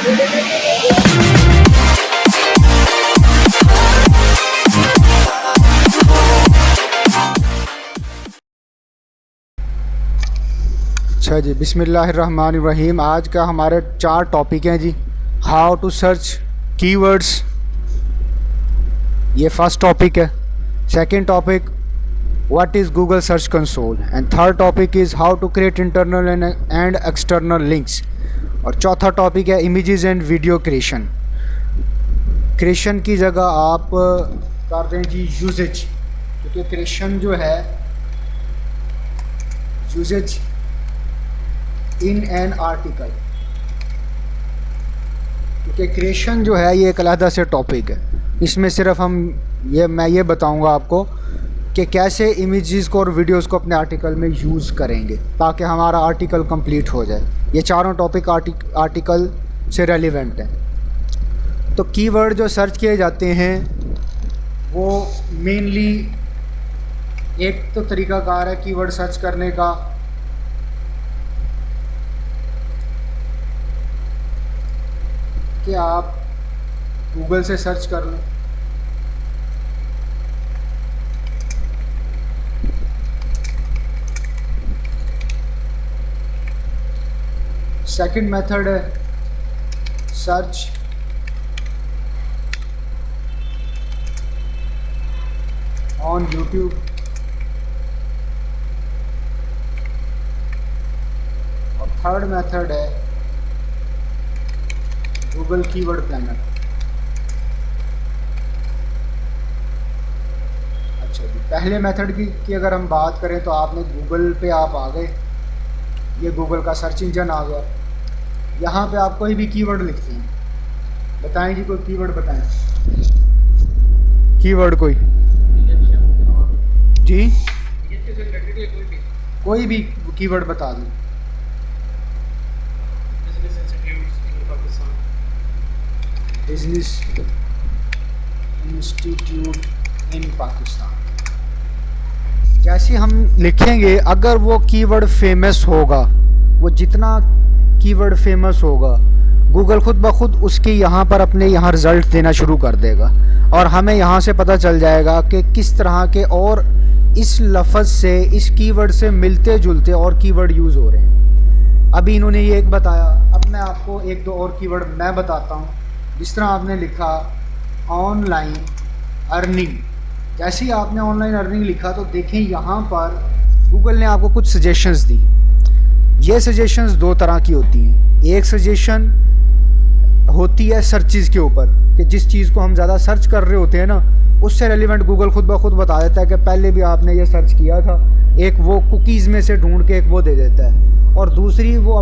अच्छा जी, बिस्मिल्लाहिर्रहमानिर्रहीम। आज का हमारे 4 टॉपिक हैं जी। हाउ टू सर्च कीवर्ड्स, ये फर्स्ट टॉपिक है। Second topic, what is Google search console. And third topic is how to create internal and external links. और चौथा टॉपिक है images and video creation. Creation की जगह आप कर दें जी यूजेज, क्योंकि क्रिएशन जो है यूजेज इन एन आर्टिकल, क्योंकि क्रिएशन जो है ये एक अलग से टॉपिक है। इसमें सिर्फ मैं ये बताऊंगा आपको कि कैसे इमेजेस को और वीडियोस को अपने आर्टिकल में यूज़ करेंगे ताकि हमारा आर्टिकल कंप्लीट हो जाए। ये चारों टॉपिक आर्टिकल से रेलिवेंट हैं। तो कीवर्ड जो सर्च किए जाते हैं वो मेनली, एक तो तरीक़ाकार है कीवर्ड सर्च करने का कि आप गूगल से सर्च कर लें। सेकंड मेथड है सर्च ऑन यूट्यूब। और थर्ड मेथड है गूगल कीवर्ड प्लानर। अच्छा जी, पहले मेथड की अगर हम बात करें तो आपने गूगल पे आप आ गए, ये गूगल का सर्च इंजन आ गया। यहाँ पे आप कोई भी कीवर्ड लिखते हैं, बताएं जी, कोई कीवर्ड बताएं। कीवर्ड कोई जी, कोई भी कीवर्ड बता दें। बिजनेस इंस्टीट्यूट इन पाकिस्तान। जैसे हम लिखेंगे, अगर वो कीवर्ड फेमस होगा, वो जितना कीवर्ड फेमस होगा, गूगल खुद ब खुद उसके यहाँ पर अपने यहाँ रिज़ल्ट देना शुरू कर देगा और हमें यहाँ से पता चल जाएगा कि किस तरह के और इस लफ्ज़ से, इस कीवर्ड से मिलते जुलते और कीवर्ड यूज़ हो रहे हैं। अभी इन्होंने ये एक बताया, अब मैं आपको एक दो और कीवर्ड मैं बताता हूँ। जिस तरह आपने लिखा ऑनलाइन अर्निंग, जैसे ही आपने ऑनलाइन अर्निंग लिखा तो देखें यहाँ पर गूगल ने आपको कुछ सजेशंस दी। ये सजेशंस दो तरह की होती हैं। एक सजेशन होती है सर्चेस के ऊपर, कि जिस चीज़ को हम ज़्यादा सर्च कर रहे होते हैं ना, उससे रेलिवेंट गूगल खुद ब खुद बता देता है कि पहले भी आपने ये सर्च किया था। एक वो कुकीज़ में से ढूंढ के एक वो दे देता है, और दूसरी वो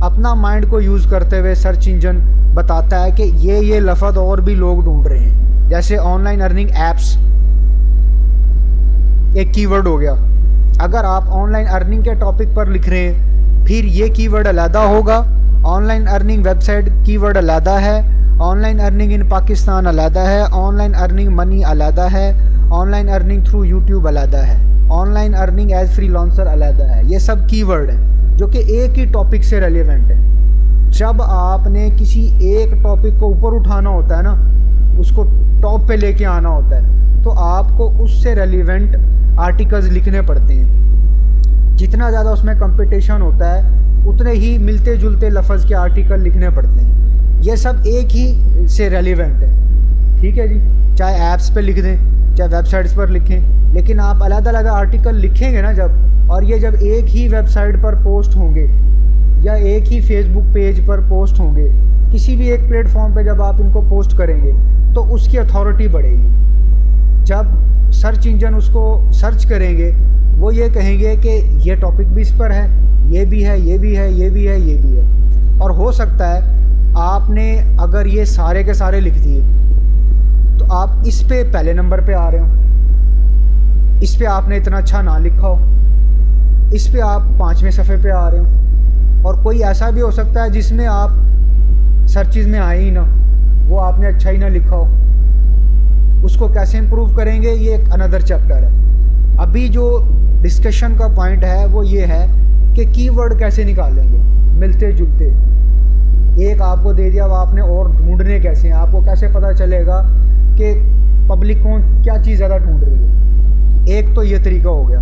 अपना माइंड को यूज़ करते हुए सर्च इंजन बताता है कि ये लफ्ज़ और भी लोग ढूंढ रहे हैं। जैसे ऑनलाइन अर्निंग एप्स एक कीवर्ड हो गया। अगर आप ऑनलाइन अर्निंग के टॉपिक पर लिख रहे हैं, फिर ये कीवर्ड अलहदा होगा। ऑनलाइन अर्निंग वेबसाइट कीवर्ड अलहदा है, ऑनलाइन अर्निंग इन पाकिस्तान अलहदा है, ऑनलाइन अर्निंग मनी अलहदा है, ऑनलाइन अर्निंग थ्रू यूट्यूब अलहदा है, ऑनलाइन अर्निंग एज फ्रीलांसर अलहदा है। ये सब कीवर्ड हैं जो कि एक ही टॉपिक से रेलिवेंट है। जब आपने किसी एक टॉपिक को ऊपर उठाना होता है ना, उसको टॉप पे लेके आना होता है, तो आपको उससे रेलिवेंट आर्टिकल्स लिखने पड़ते हैं। जितना ज़्यादा उसमें कंपटीशन होता है, उतने ही मिलते जुलते लफ्ज़ के आर्टिकल लिखने पड़ते हैं। ये सब एक ही से रेलिवेंट है, ठीक है जी। चाहे ऐप्स पे लिख दें, चाहे वेबसाइट्स पर लिखें, लेकिन आप अलग-अलग आर्टिकल लिखेंगे ना जब, और ये जब एक ही वेबसाइट पर पोस्ट होंगे या एक ही फेसबुक पेज पर पोस्ट होंगे, किसी भी एक प्लेटफॉर्म पे जब आप इनको पोस्ट करेंगे तो उसकी अथॉरिटी बढ़ेगी। जब सर्च इंजन उसको सर्च करेंगे, वो ये कहेंगे कि ये टॉपिक भी इस पर है, ये भी है, ये भी है, ये भी है, ये भी है। और हो सकता है आपने अगर ये सारे के सारे लिख दिए तो आप इस पे पहले नंबर पे आ रहे हो, इस पे आपने इतना अच्छा ना लिखा हो, इस पे आप 5वें सफ़े पे आ रहे हो। और कोई ऐसा भी हो सकता है जिसमें आप सर्चेज़ में आए ही ना, वो आपने अच्छा ही ना लिखा हो। उसको कैसे इम्प्रूव करेंगे, ये एक अनदर चैप्टर है। अभी जो डिस्कशन का पॉइंट है वो ये है कि कीवर्ड कैसे निकालेंगे मिलते जुलते। एक आपको दे दिया, अब आपने और ढूंढने कैसे हैं, आपको कैसे पता चलेगा कि पब्लिक को क्या चीज़ ज़्यादा ढूंढ रही है। एक तो ये तरीका हो गया।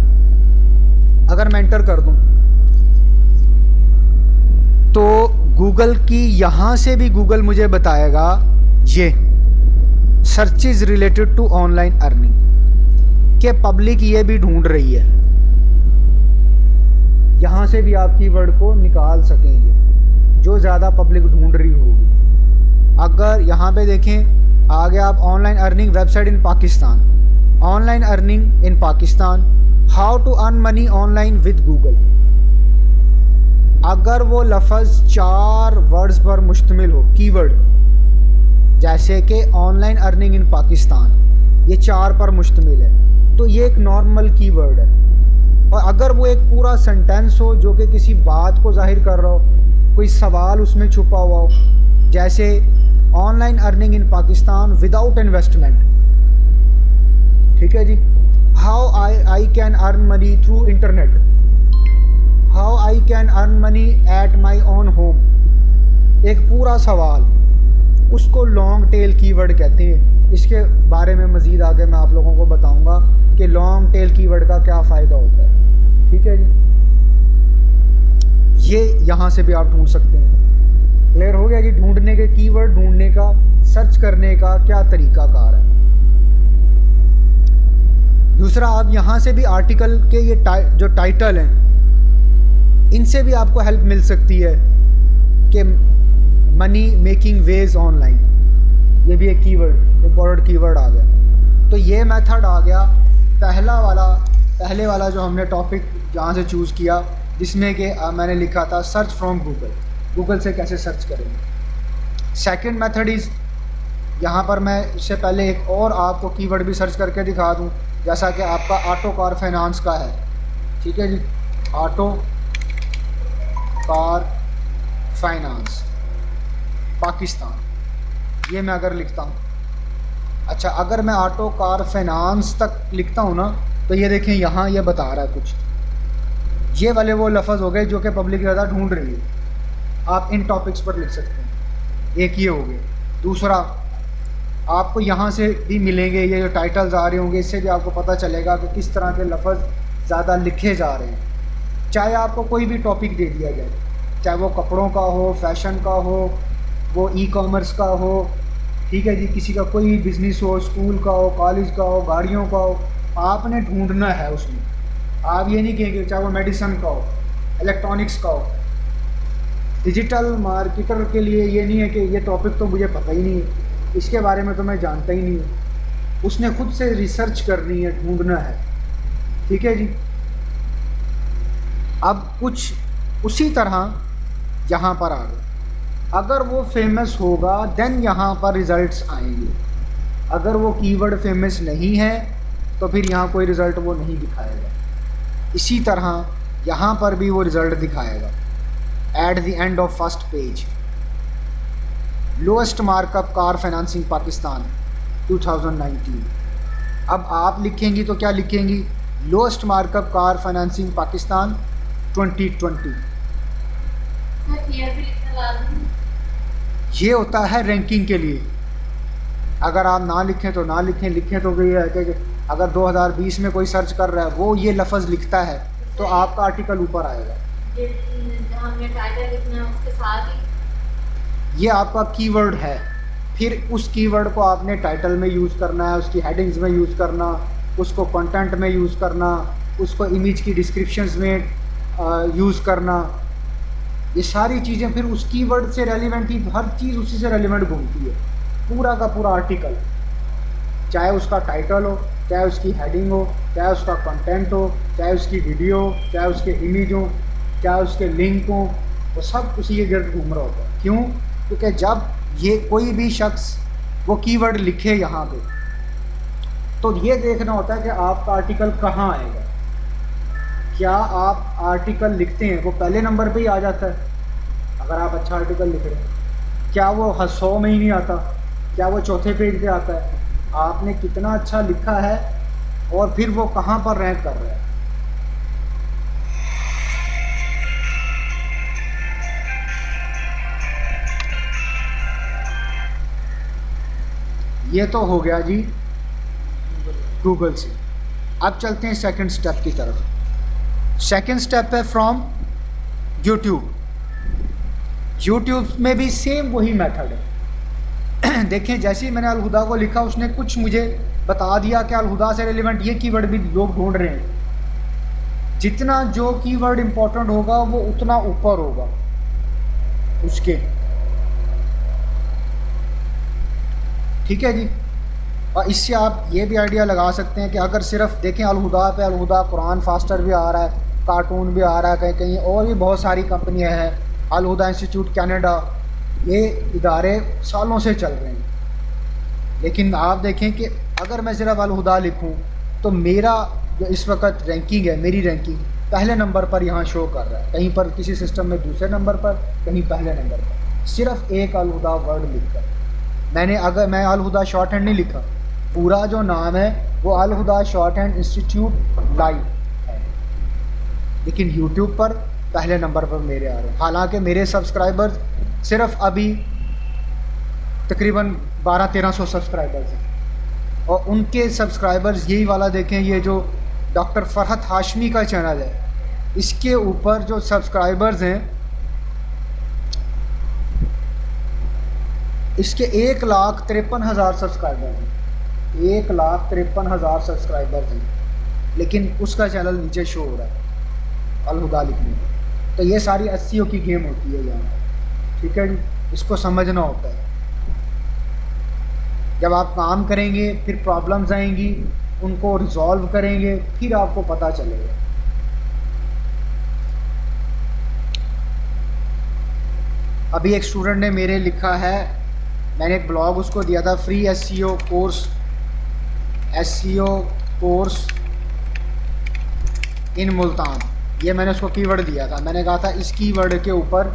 अगर मैं एंटर कर दूं तो गूगल की यहाँ से भी गूगल मुझे बताएगा ये searches related to online earning के पब्लिक ये भी ढूंढ रही है। यहाँ से भी आप कीवर्ड को निकाल सकेंगे जो ज़्यादा पब्लिक ढूंढ रही होगी। अगर यहाँ पे देखें आगे आप online earning website in Pakistan, online earning in Pakistan, how to earn money online with Google. अगर वो लफ्ज़ 4 वर्ड्स पर मुश्तमिल हो, कीवर्ड जैसे कि ऑनलाइन अर्निंग इन पाकिस्तान, ये 4 पर मुश्तमिल है, तो ये एक नॉर्मल कीवर्ड है। और अगर वो एक पूरा सेंटेंस हो जो कि किसी बात को जाहिर कर रहा हो, कोई सवाल उसमें छुपा हुआ हो, जैसे online earning in Pakistan without investment, ठीक है जी, how I can earn money through internet, how I can earn money at my own home, एक पूरा सवाल, उसको लॉन्ग टेल कीवर्ड कहते हैं। इसके बारे में मज़ीद आगे मैं आप लोगों को बताऊंगा कि लॉन्ग टेल कीवर्ड का क्या फ़ायदा होता है, ठीक है जी। ये यहाँ से भी आप ढूंढ सकते हैं। क्लियर हो गया जी, ढूंढने के कीवर्ड ढूंढने का, सर्च करने का क्या तरीकाकार है। दूसरा, आप यहाँ से भी आर्टिकल के ये जो टाइटल हैं, इनसे भी आपको हेल्प मिल सकती है कि मनी मेकिंग वेज ऑनलाइन, ये भी एक कीवर्ड, इंपॉर्टेंट कीवर्ड आ गया। तो ये मेथड आ गया पहले वाला जो हमने टॉपिक जहाँ से चूज़ किया, जिसमें कि मैंने लिखा था सर्च फ्रॉम गूगल, गूगल से कैसे सर्च करेंगे। सेकंड मेथड इज़, यहाँ पर मैं इससे पहले एक और आपको कीवर्ड भी सर्च करके दिखा दूँ, जैसा कि आपका ऑटो कार फाइनेंस का है, ठीक है जी, ऑटो कार फाइनेंस पाकिस्तान, ये मैं अगर लिखता हूँ, अच्छा अगर मैं ऑटो कार फाइनेंस तक लिखता हूँ ना, तो ये देखें यहाँ ये बता रहा है कुछ, ये वाले वो लफ्ज़ हो गए जो कि पब्लिक ज़्यादा ढूंढ रही है। आप इन टॉपिक्स पर लिख सकते हैं, एक ये हो गया। दूसरा, आपको यहाँ से भी मिलेंगे ये जो टाइटल्स आ रहे होंगे, इससे भी आपको पता चलेगा कि किस तरह के लफ्ज़ ज़्यादा लिखे जा रहे हैं। चाहे आपको कोई भी टॉपिक दे दिया जाए, चाहे वो कपड़ों का हो, फैशन का हो, वो ई कॉमर्स का हो, ठीक है जी, किसी का कोई बिज़नेस हो, स्कूल का हो, कॉलेज का हो, गाड़ियों का हो, आपने ढूंढना है उसमें। आप ये नहीं कहेंगे चाहे वो मेडिसिन का हो, इलेक्ट्रॉनिक्स का हो। डिजिटल मार्केटर के लिए ये नहीं है कि ये टॉपिक तो मुझे पता ही नहीं है, इसके बारे में तो मैं जानता ही नहीं हूँ, उसने खुद से रिसर्च करनी है, ढूंढना है, ठीक है जी। अब कुछ उसी तरह यहाँ पर आ गए, अगर वो फेमस होगा देन यहाँ पर रिज़ल्ट्स आएंगे। अगर वो कीवर्ड फेमस नहीं है तो फिर यहाँ कोई रिज़ल्ट वो नहीं दिखाएगा। इसी तरह यहाँ पर भी वो रिज़ल्ट दिखाएगा। At the end of first page, lowest markup car financing Pakistan 2019। अब आप लिखेंगी तो क्या लिखेंगी, lowest markup car financing Pakistan 2020। ये होता है रैंकिंग के लिए। अगर आप ना लिखें तो ना लिखें, लिखें तो ये है कि अगर 2020 में कोई सर्च कर रहा है, वो ये लफ्ज़ लिखता है तो आपका आर्टिकल ऊपर आएगा। हमने टाइटल लिखना है उसके साथ ही ये आपका कीवर्ड है, फिर उस कीवर्ड को आपने टाइटल में यूज़ करना है, उसकी हेडिंग्स में यूज़ करना, उसको कंटेंट में यूज़ करना, उसको इमेज की डिस्क्रिप्शंस में यूज़ करना। ये सारी चीज़ें फिर उस कीवर्ड से रेलिवेंट ही, हर चीज़ उसी से रेलिवेंट घूमती है। पूरा का पूरा आर्टिकल, चाहे उसका टाइटल हो, चाहे उसकी हेडिंग हो, चाहे उसका कंटेंट हो, चाहे उसकी वीडियो, चाहे उसके इमेज हो, चाहे उसके लिंक हो, वो सब उसी के गिर्द घूम रहा होता है। क्यों? क्योंकि जब ये कोई भी शख्स वो कीवर्ड लिखे यहाँ पे, तो ये देखना होता है कि आपका आर्टिकल कहाँ आएगा। क्या आप आर्टिकल लिखते हैं वो पहले नंबर पे ही आ जाता है अगर आप अच्छा आर्टिकल लिख रहे हैं? क्या वो 100 में ही नहीं आता? क्या वो चौथे पेज पे आता है? आपने कितना अच्छा लिखा है और फिर वो कहाँ पर रैंक कर रहा है। ये तो हो गया जी गूगल से। अब चलते हैं सेकंड स्टेप की तरफ। सेकंड स्टेप है फ्रॉम यूट्यूब। यूट्यूब में भी सेम वही मेथड है। देखें, जैसे ही मैंने अलहुदा को लिखा उसने कुछ मुझे बता दिया कि अलहुदा से रिलेवेंट ये कीवर्ड भी लोग ढूंढ रहे हैं। जितना जो कीवर्ड इंपॉर्टेंट होगा वो उतना ऊपर होगा उसके, ठीक है जी। और इससे आप ये भी आइडिया लगा सकते हैं कि अगर सिर्फ देखें अलहुदा पे, अलहुदा कुरान फास्टर भी आ रहा है, कार्टून भी आ रहा है, कहीं कहीं और भी बहुत सारी कंपनियां हैं, अलहुदा इंस्टीट्यूट कनाडा, ये इदारे सालों से चल रहे हैं। लेकिन आप देखें कि अगर मैं सिर्फ अलहुदा लिखूं तो मेरा जो इस वक्त रैंकिंग है, मेरी रैंकिंग पहले नंबर पर यहाँ शो कर रहा है, कहीं पर किसी सिस्टम में दूसरे नंबर पर, कहीं पहले नंबर पर, सिर्फ एक अलहुदा वर्ड लिखकर। अगर मैं अलहुदा शॉर्ट हैंड नहीं लिखा, पूरा जो नाम है वो Al Huda short hand institute live है, लेकिन यूट्यूब पर पहले नंबर पर मेरे आ रहे हैं। हालांकि मेरे सब्सक्राइबर्स सिर्फ अभी तकरीबन 1200-1300 सब्सक्राइबर्स हैं, और उनके सब्सक्राइबर्स यही वाला देखें, ये जो डॉक्टर फरहत हाशमी का चैनल है, इसके ऊपर जो सब्सक्राइबर्स हैं इसके 1,53,000 सब्सक्राइबर्स हैं, 1,53,000 सब्सक्राइबर्स हैं, लेकिन उसका चैनल नीचे शो हो रहा है अलहुदा लिखने में। तो ये सारी 80 की गेम होती है यहाँ, ठीक है जी। इसको समझना होता है। जब आप काम करेंगे फिर प्रॉब्लम्स आएंगी, उनको रिजॉल्व करेंगे, फिर आपको पता चलेगा। अभी एक स्टूडेंट ने मेरे लिखा है, मैंने एक ब्लॉग उसको दिया था, free SEO course in Multan. ये मैंने उसको कीवर्ड दिया था, मैंने कहा था इस कीवर्ड के ऊपर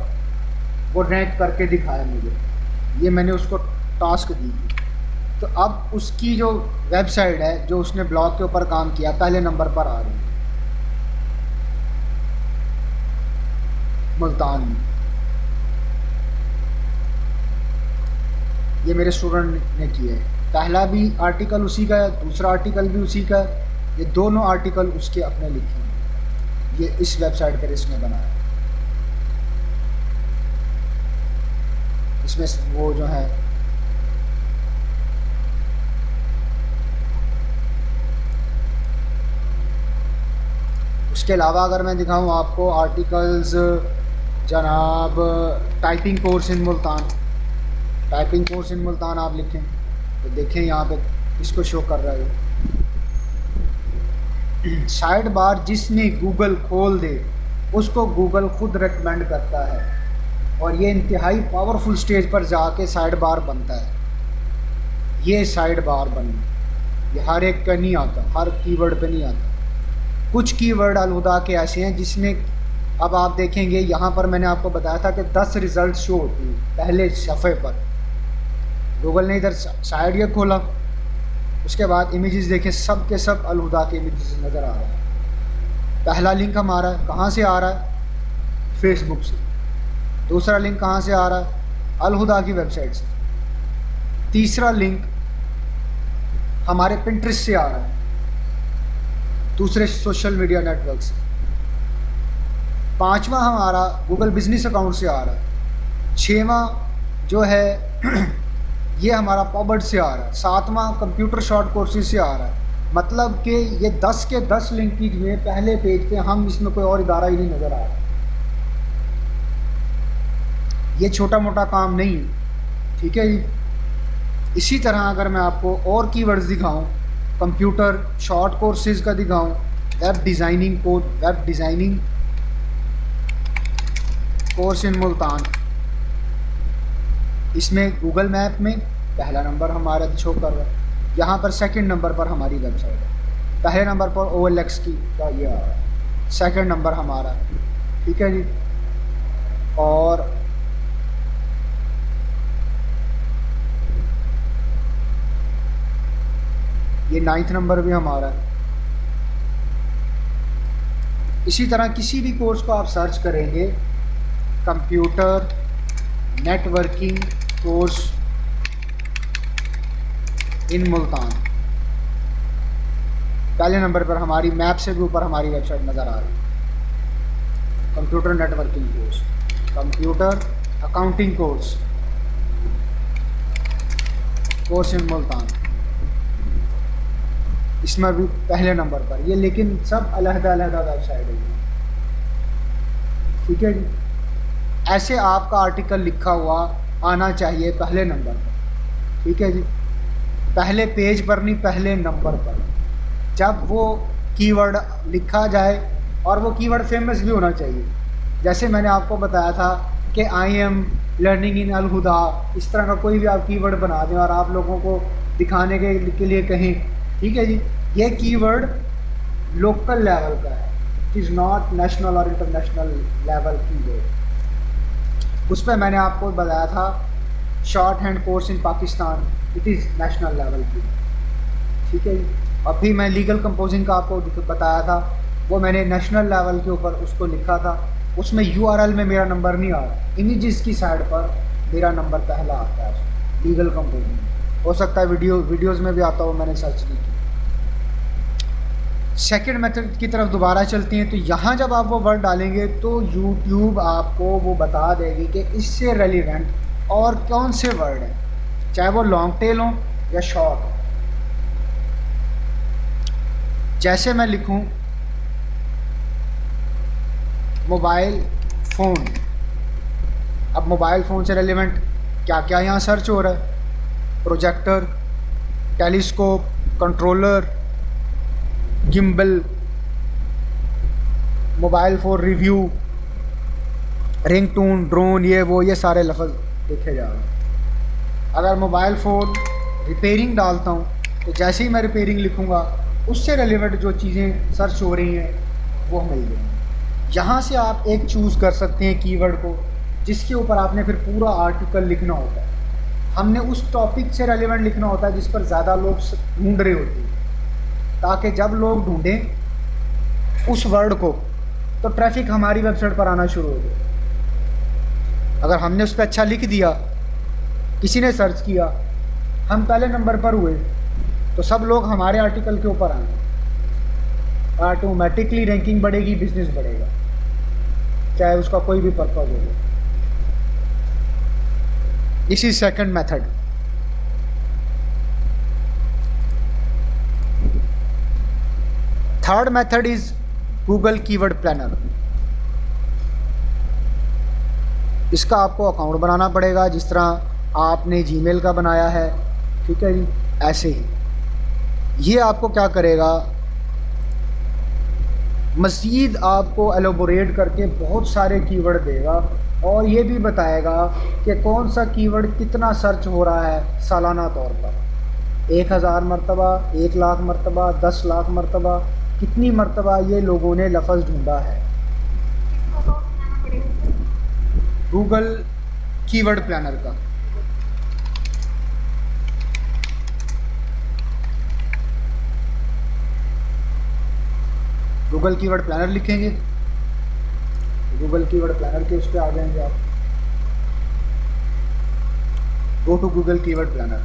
वो रैंक करके दिखाया मुझे, ये मैंने उसको टास्क दी थी। तो अब उसकी जो वेबसाइट है, जो उसने ब्लॉग के ऊपर काम किया, पहले नंबर पर आ रही है मुल्तान में। ये मेरे स्टूडेंट ने किया है। पहला भी आर्टिकल उसी का है, दूसरा आर्टिकल भी उसी का है, ये दोनों आर्टिकल उसके अपने लिखे हैं, ये इस वेबसाइट पर इसने बनाया। इसमें वो जो है उसके अलावा अगर मैं दिखाऊं आपको आर्टिकल्स, जनाब typing course in Multan, typing course in Multan आप लिखें तो देखें यहाँ पे इसको शो कर रहा है। साइड बार जिसने गूगल खोल दे उसको गूगल खुद रेकमेंड करता है, और ये इंतहाई पावरफुल स्टेज पर जाके साइड बार बनता है। ये साइड बार बनना, ये हर एक का नहीं आता, हर कीवर्ड पे नहीं आता। कुछ कीवर्ड अलहुदा के ऐसे हैं जिसमें अब आप देखेंगे, यहाँ पर मैंने आपको बताया था कि 10 रिज़ल्ट शो होती हैं पहले सफ़े पर। गूगल ने इधर साइड ये खोला, उसके बाद इमेजेस देखें, सब के सब अलहुदा के इमेजेस नज़र आ रहे हैं। पहला लिंक हमारा कहाँ से आ रहा है? फेसबुक से। दूसरा लिंक कहाँ से आ रहा है? अलहुदा की वेबसाइट से। तीसरा लिंक हमारे पिंटरेस्ट से आ रहा है, दूसरे सोशल मीडिया नेटवर्क से। पांचवा हमारा गूगल बिजनेस अकाउंट से आ रहा है। छठवां जो है ये हमारा पॉबर्ड से आ रहा है। सातवां कंप्यूटर शॉर्ट कोर्सेज से आ रहा है। मतलब कि ये 10 के 10 लिंकेज में पहले पेज पे हम, इसमें कोई और इदारा ही नहीं नज़र आ रहा। ये छोटा मोटा काम नहीं है, ठीक है जी। इसी तरह अगर मैं आपको और कीवर्ड्स दिखाऊं, कंप्यूटर शॉर्ट कोर्सेज का दिखाऊं, web designing course in Multan, इसमें गूगल मैप में पहला नंबर हमारा शो कर रहा है। यहाँ पर सेकंड नंबर पर हमारी वेबसाइट है। पहले नंबर पर OLX की का ये आ रहा है, सेकंड नंबर हमारा, ठीक है जी। और ये 9th नंबर भी हमारा है। इसी तरह किसी भी कोर्स को आप सर्च करेंगे, computer networking course in Multan. पहले नंबर पर हमारी मैप से भी ऊपर हमारी वेबसाइट नज़र आ रही है। Computer networking course, computer accounting course, course in Multan, इसमें भी पहले नंबर पर ये, लेकिन सब अलग-अलग वेबसाइट है। ठीक है जी। ऐसे आपका आर्टिकल लिखा हुआ आना चाहिए पहले नंबर पर। ठीक है जी, पहले पेज पर नहीं, पहले नंबर पर। जब वो कीवर्ड लिखा जाए और वो कीवर्ड फेमस भी होना चाहिए। जैसे मैंने आपको बताया था कि आई एम लर्निंग इन अल हुदा, इस तरह का कोई भी आप कीवर्ड बना दें और आप लोगों को दिखाने के लिए कहें। ठीक है जी, ये कीवर्ड लोकल लेवल का है, इट इज़ नॉट नेशनल और इंटरनेशनल लेवल कीवर्ड। उस पर मैंने आपको बताया था short hand course in Pakistan, it is national level की। ठीक है जी। अभी मैं लीगल कंपोजिंग का आपको बताया था, वो मैंने नेशनल लेवल के ऊपर उसको लिखा था। उसमें यूआरएल में मेरा नंबर नहीं आ रहा, इमेजेस की साइड पर मेरा नंबर पहला आता है लीगल कंपोजिंग। हो सकता है वीडियोज़ में भी आता हो, मैंने सर्च नहीं की। सेकंड मेथड की तरफ दोबारा चलते हैं। तो यहाँ जब आप वो वर्ड डालेंगे तो यूट्यूब आपको वो बता देगी कि इससे रेलिवेंट और कौन से वर्ड हैं, चाहे वो लॉन्ग टेल हो या शॉर्ट हो। जैसे मैं लिखूं मोबाइल फ़ोन, अब मोबाइल फ़ोन से रेलिवेंट क्या क्या यहाँ सर्च हो रहा है, projector, telescope, controller, gimbal, mobile phone review, ringtone, drone, ये सारे लफ्ज़ देखे जा रहे हैं। अगर मोबाइल फ़ोन रिपेयरिंग डालता हूँ तो जैसे ही मैं रिपेयरिंग लिखूँगा उससे रिलेवेंट जो चीज़ें सर्च हो रही हैं वो मिल जाएंगी। यहाँ से आप एक चूज़ कर सकते हैं कीवर्ड को जिसके ऊपर आपने फिर पूरा आर्टिकल लिखना होता है। हमने उस टॉपिक से रेलिवेंट लिखना होता है जिस पर ज़्यादा लोग ढूंढ रहे होते हैं, ताकि जब लोग ढूंढें उस वर्ड को तो ट्रैफिक हमारी वेबसाइट पर आना शुरू हो जाए। अगर हमने उस पर अच्छा लिख दिया, किसी ने सर्च किया, हम पहले नंबर पर हुए, तो सब लोग हमारे आर्टिकल के ऊपर आएंगे, ऑटोमेटिकली रैंकिंग बढ़ेगी, बिजनेस बढ़ेगा, चाहे उसका कोई भी पर्पज़ हो। This is second method. Third method is Google keyword planner. इसका आपको अकाउंट बनाना पड़ेगा जिस तरह आपने जीमेल का बनाया है। ठीक है जी, ऐसे ही ये आपको क्या करेगा, मज़ीद आपको एलोबोरेट करके बहुत सारे कीवर्ड देगा और ये भी बताएगा कि कौन सा कीवर्ड कितना सर्च हो रहा है सालाना तौर पर। 1000 मरतबा, 1 लाख मरतबा, 10 लाख मरतबा, कितनी मरतबा ये लोगों ने लफ्ज़ ढूंढा है। गूगल कीवर्ड प्लानर का। गूगल कीवर्ड प्लानर लिखेंगे, गूगल कीवर्ड प्लानर के उस पर आ जाएंगे आप। Go to Google keyword planner.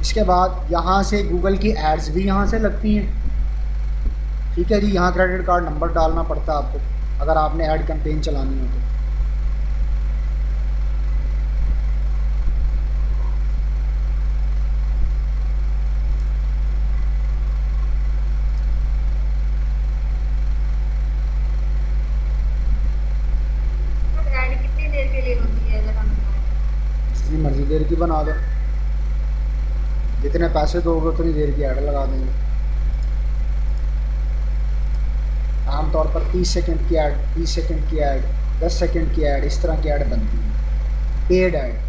इसके बाद यहाँ से गूगल की एड्स भी यहाँ से लगती हैं। ठीक है जी, यहाँ क्रेडिट कार्ड नंबर डालना पड़ता है आपको अगर आपने ऐड कैंपेन चलानी हो तो। कितनी देर के लिए होती है अगर हम जितनी मर्जी देर की बना दो, जितने पैसे दोगे उतनी देर की ऐड लगा देंगे। आमतौर पर 30 सेकंड की ऐड, 20 सेकंड की ऐड, 10 सेकंड की ऐड, इस तरह की ऐड बनती है, पेड ऐड।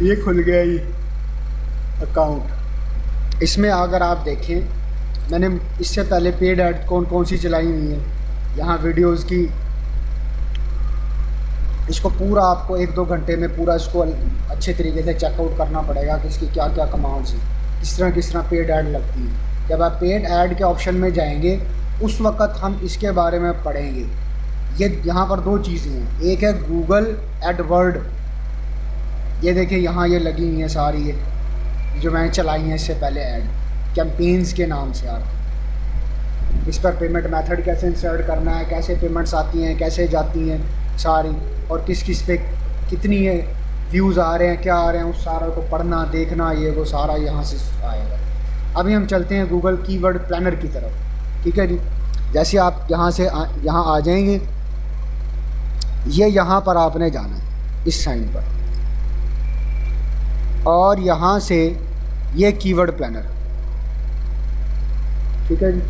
ये खुल गया ये अकाउंट। इसमें अगर आप देखें, मैंने इससे पहले पेड ऐड कौन कौन सी चलाई हुई हैं, यहाँ वीडियोस की। इसको पूरा आपको 1-2 घंटे में पूरा इसको अच्छे तरीके से चेकआउट करना पड़ेगा कि इसकी क्या क्या कमांड्स हैं, किस तरह पेड ऐड लगती है। जब आप पेड ऐड के ऑप्शन में जाएंगे उस वक़्त हम इसके बारे में पढ़ेंगे। ये यहाँ पर 2 चीज़ें हैं, एक है गूगल एडवर्ड, ये देखिए यहाँ ये लगी हुई हैं सारी, ये जो मैंने चलाई हैं इससे पहले ऐड कैंपेन्स के नाम से। आप इस पर पेमेंट मेथड कैसे इंसर्ट करना है, कैसे पेमेंट्स आती हैं, कैसे जाती हैं सारी, और किस किस पे कितनी है व्यूज़ आ रहे हैं, क्या आ रहे हैं, उस सारा को पढ़ना देखना, ये वो सारा यहाँ से आएगा। अभी हम चलते हैं गूगल कीवर्ड प्लानर की तरफ, ठीक है जी। जैसे आप यहाँ से यहाँ आ जाएंगे, ये यहाँ पर आपने जाना है इस साइन पर, और यहाँ से ये कीवर्ड प्लानर, ठीक है जी।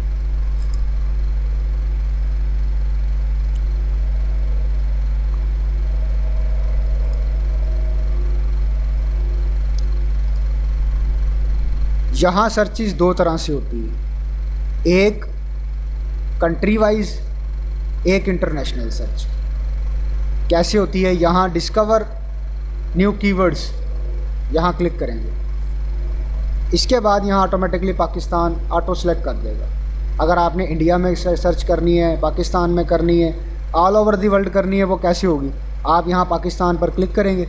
यहाँ सर्चिस 2 तरह से होती है, एक कंट्री वाइज, एक इंटरनेशनल सर्च। कैसे होती है, यहाँ डिस्कवर न्यू कीवर्ड्स, यहाँ क्लिक करेंगे, इसके बाद यहाँ ऑटोमेटिकली पाकिस्तान ऑटो सेलेक्ट कर देगा। अगर आपने इंडिया में सर्च करनी है, पाकिस्तान में करनी है, ऑल ओवर दी वर्ल्ड करनी है, वो कैसे होगी, आप यहाँ पाकिस्तान पर क्लिक करेंगे।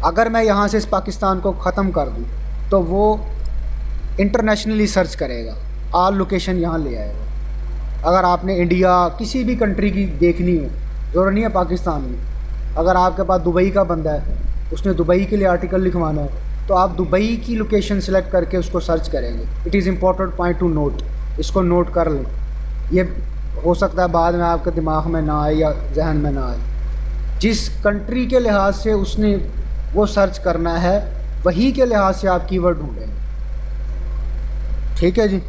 अगर मैं यहाँ से इस पाकिस्तान को ख़त्म कर दूँ तो वो इंटरनेशनली सर्च करेगा, ऑल लोकेशन यहाँ ले आएगा। अगर आपने इंडिया किसी भी कंट्री की देखनी हो, ज़रूरी नहीं है पाकिस्तान में, अगर आपके पास दुबई का बंदा है, उसने दुबई के लिए आर्टिकल लिखवाना है, तो आप दुबई की लोकेशन सेलेक्ट करके उसको सर्च करेंगे। It is important point two note, इसको नोट कर लें। ये हो सकता है बाद में आपके दिमाग में ना आए या जहन में ना आए। जिस कंट्री के लिहाज से उसने वो सर्च करना है, वही के लिहाज से आप कीवर्ड ढूंढेंगे, ठीक है जी।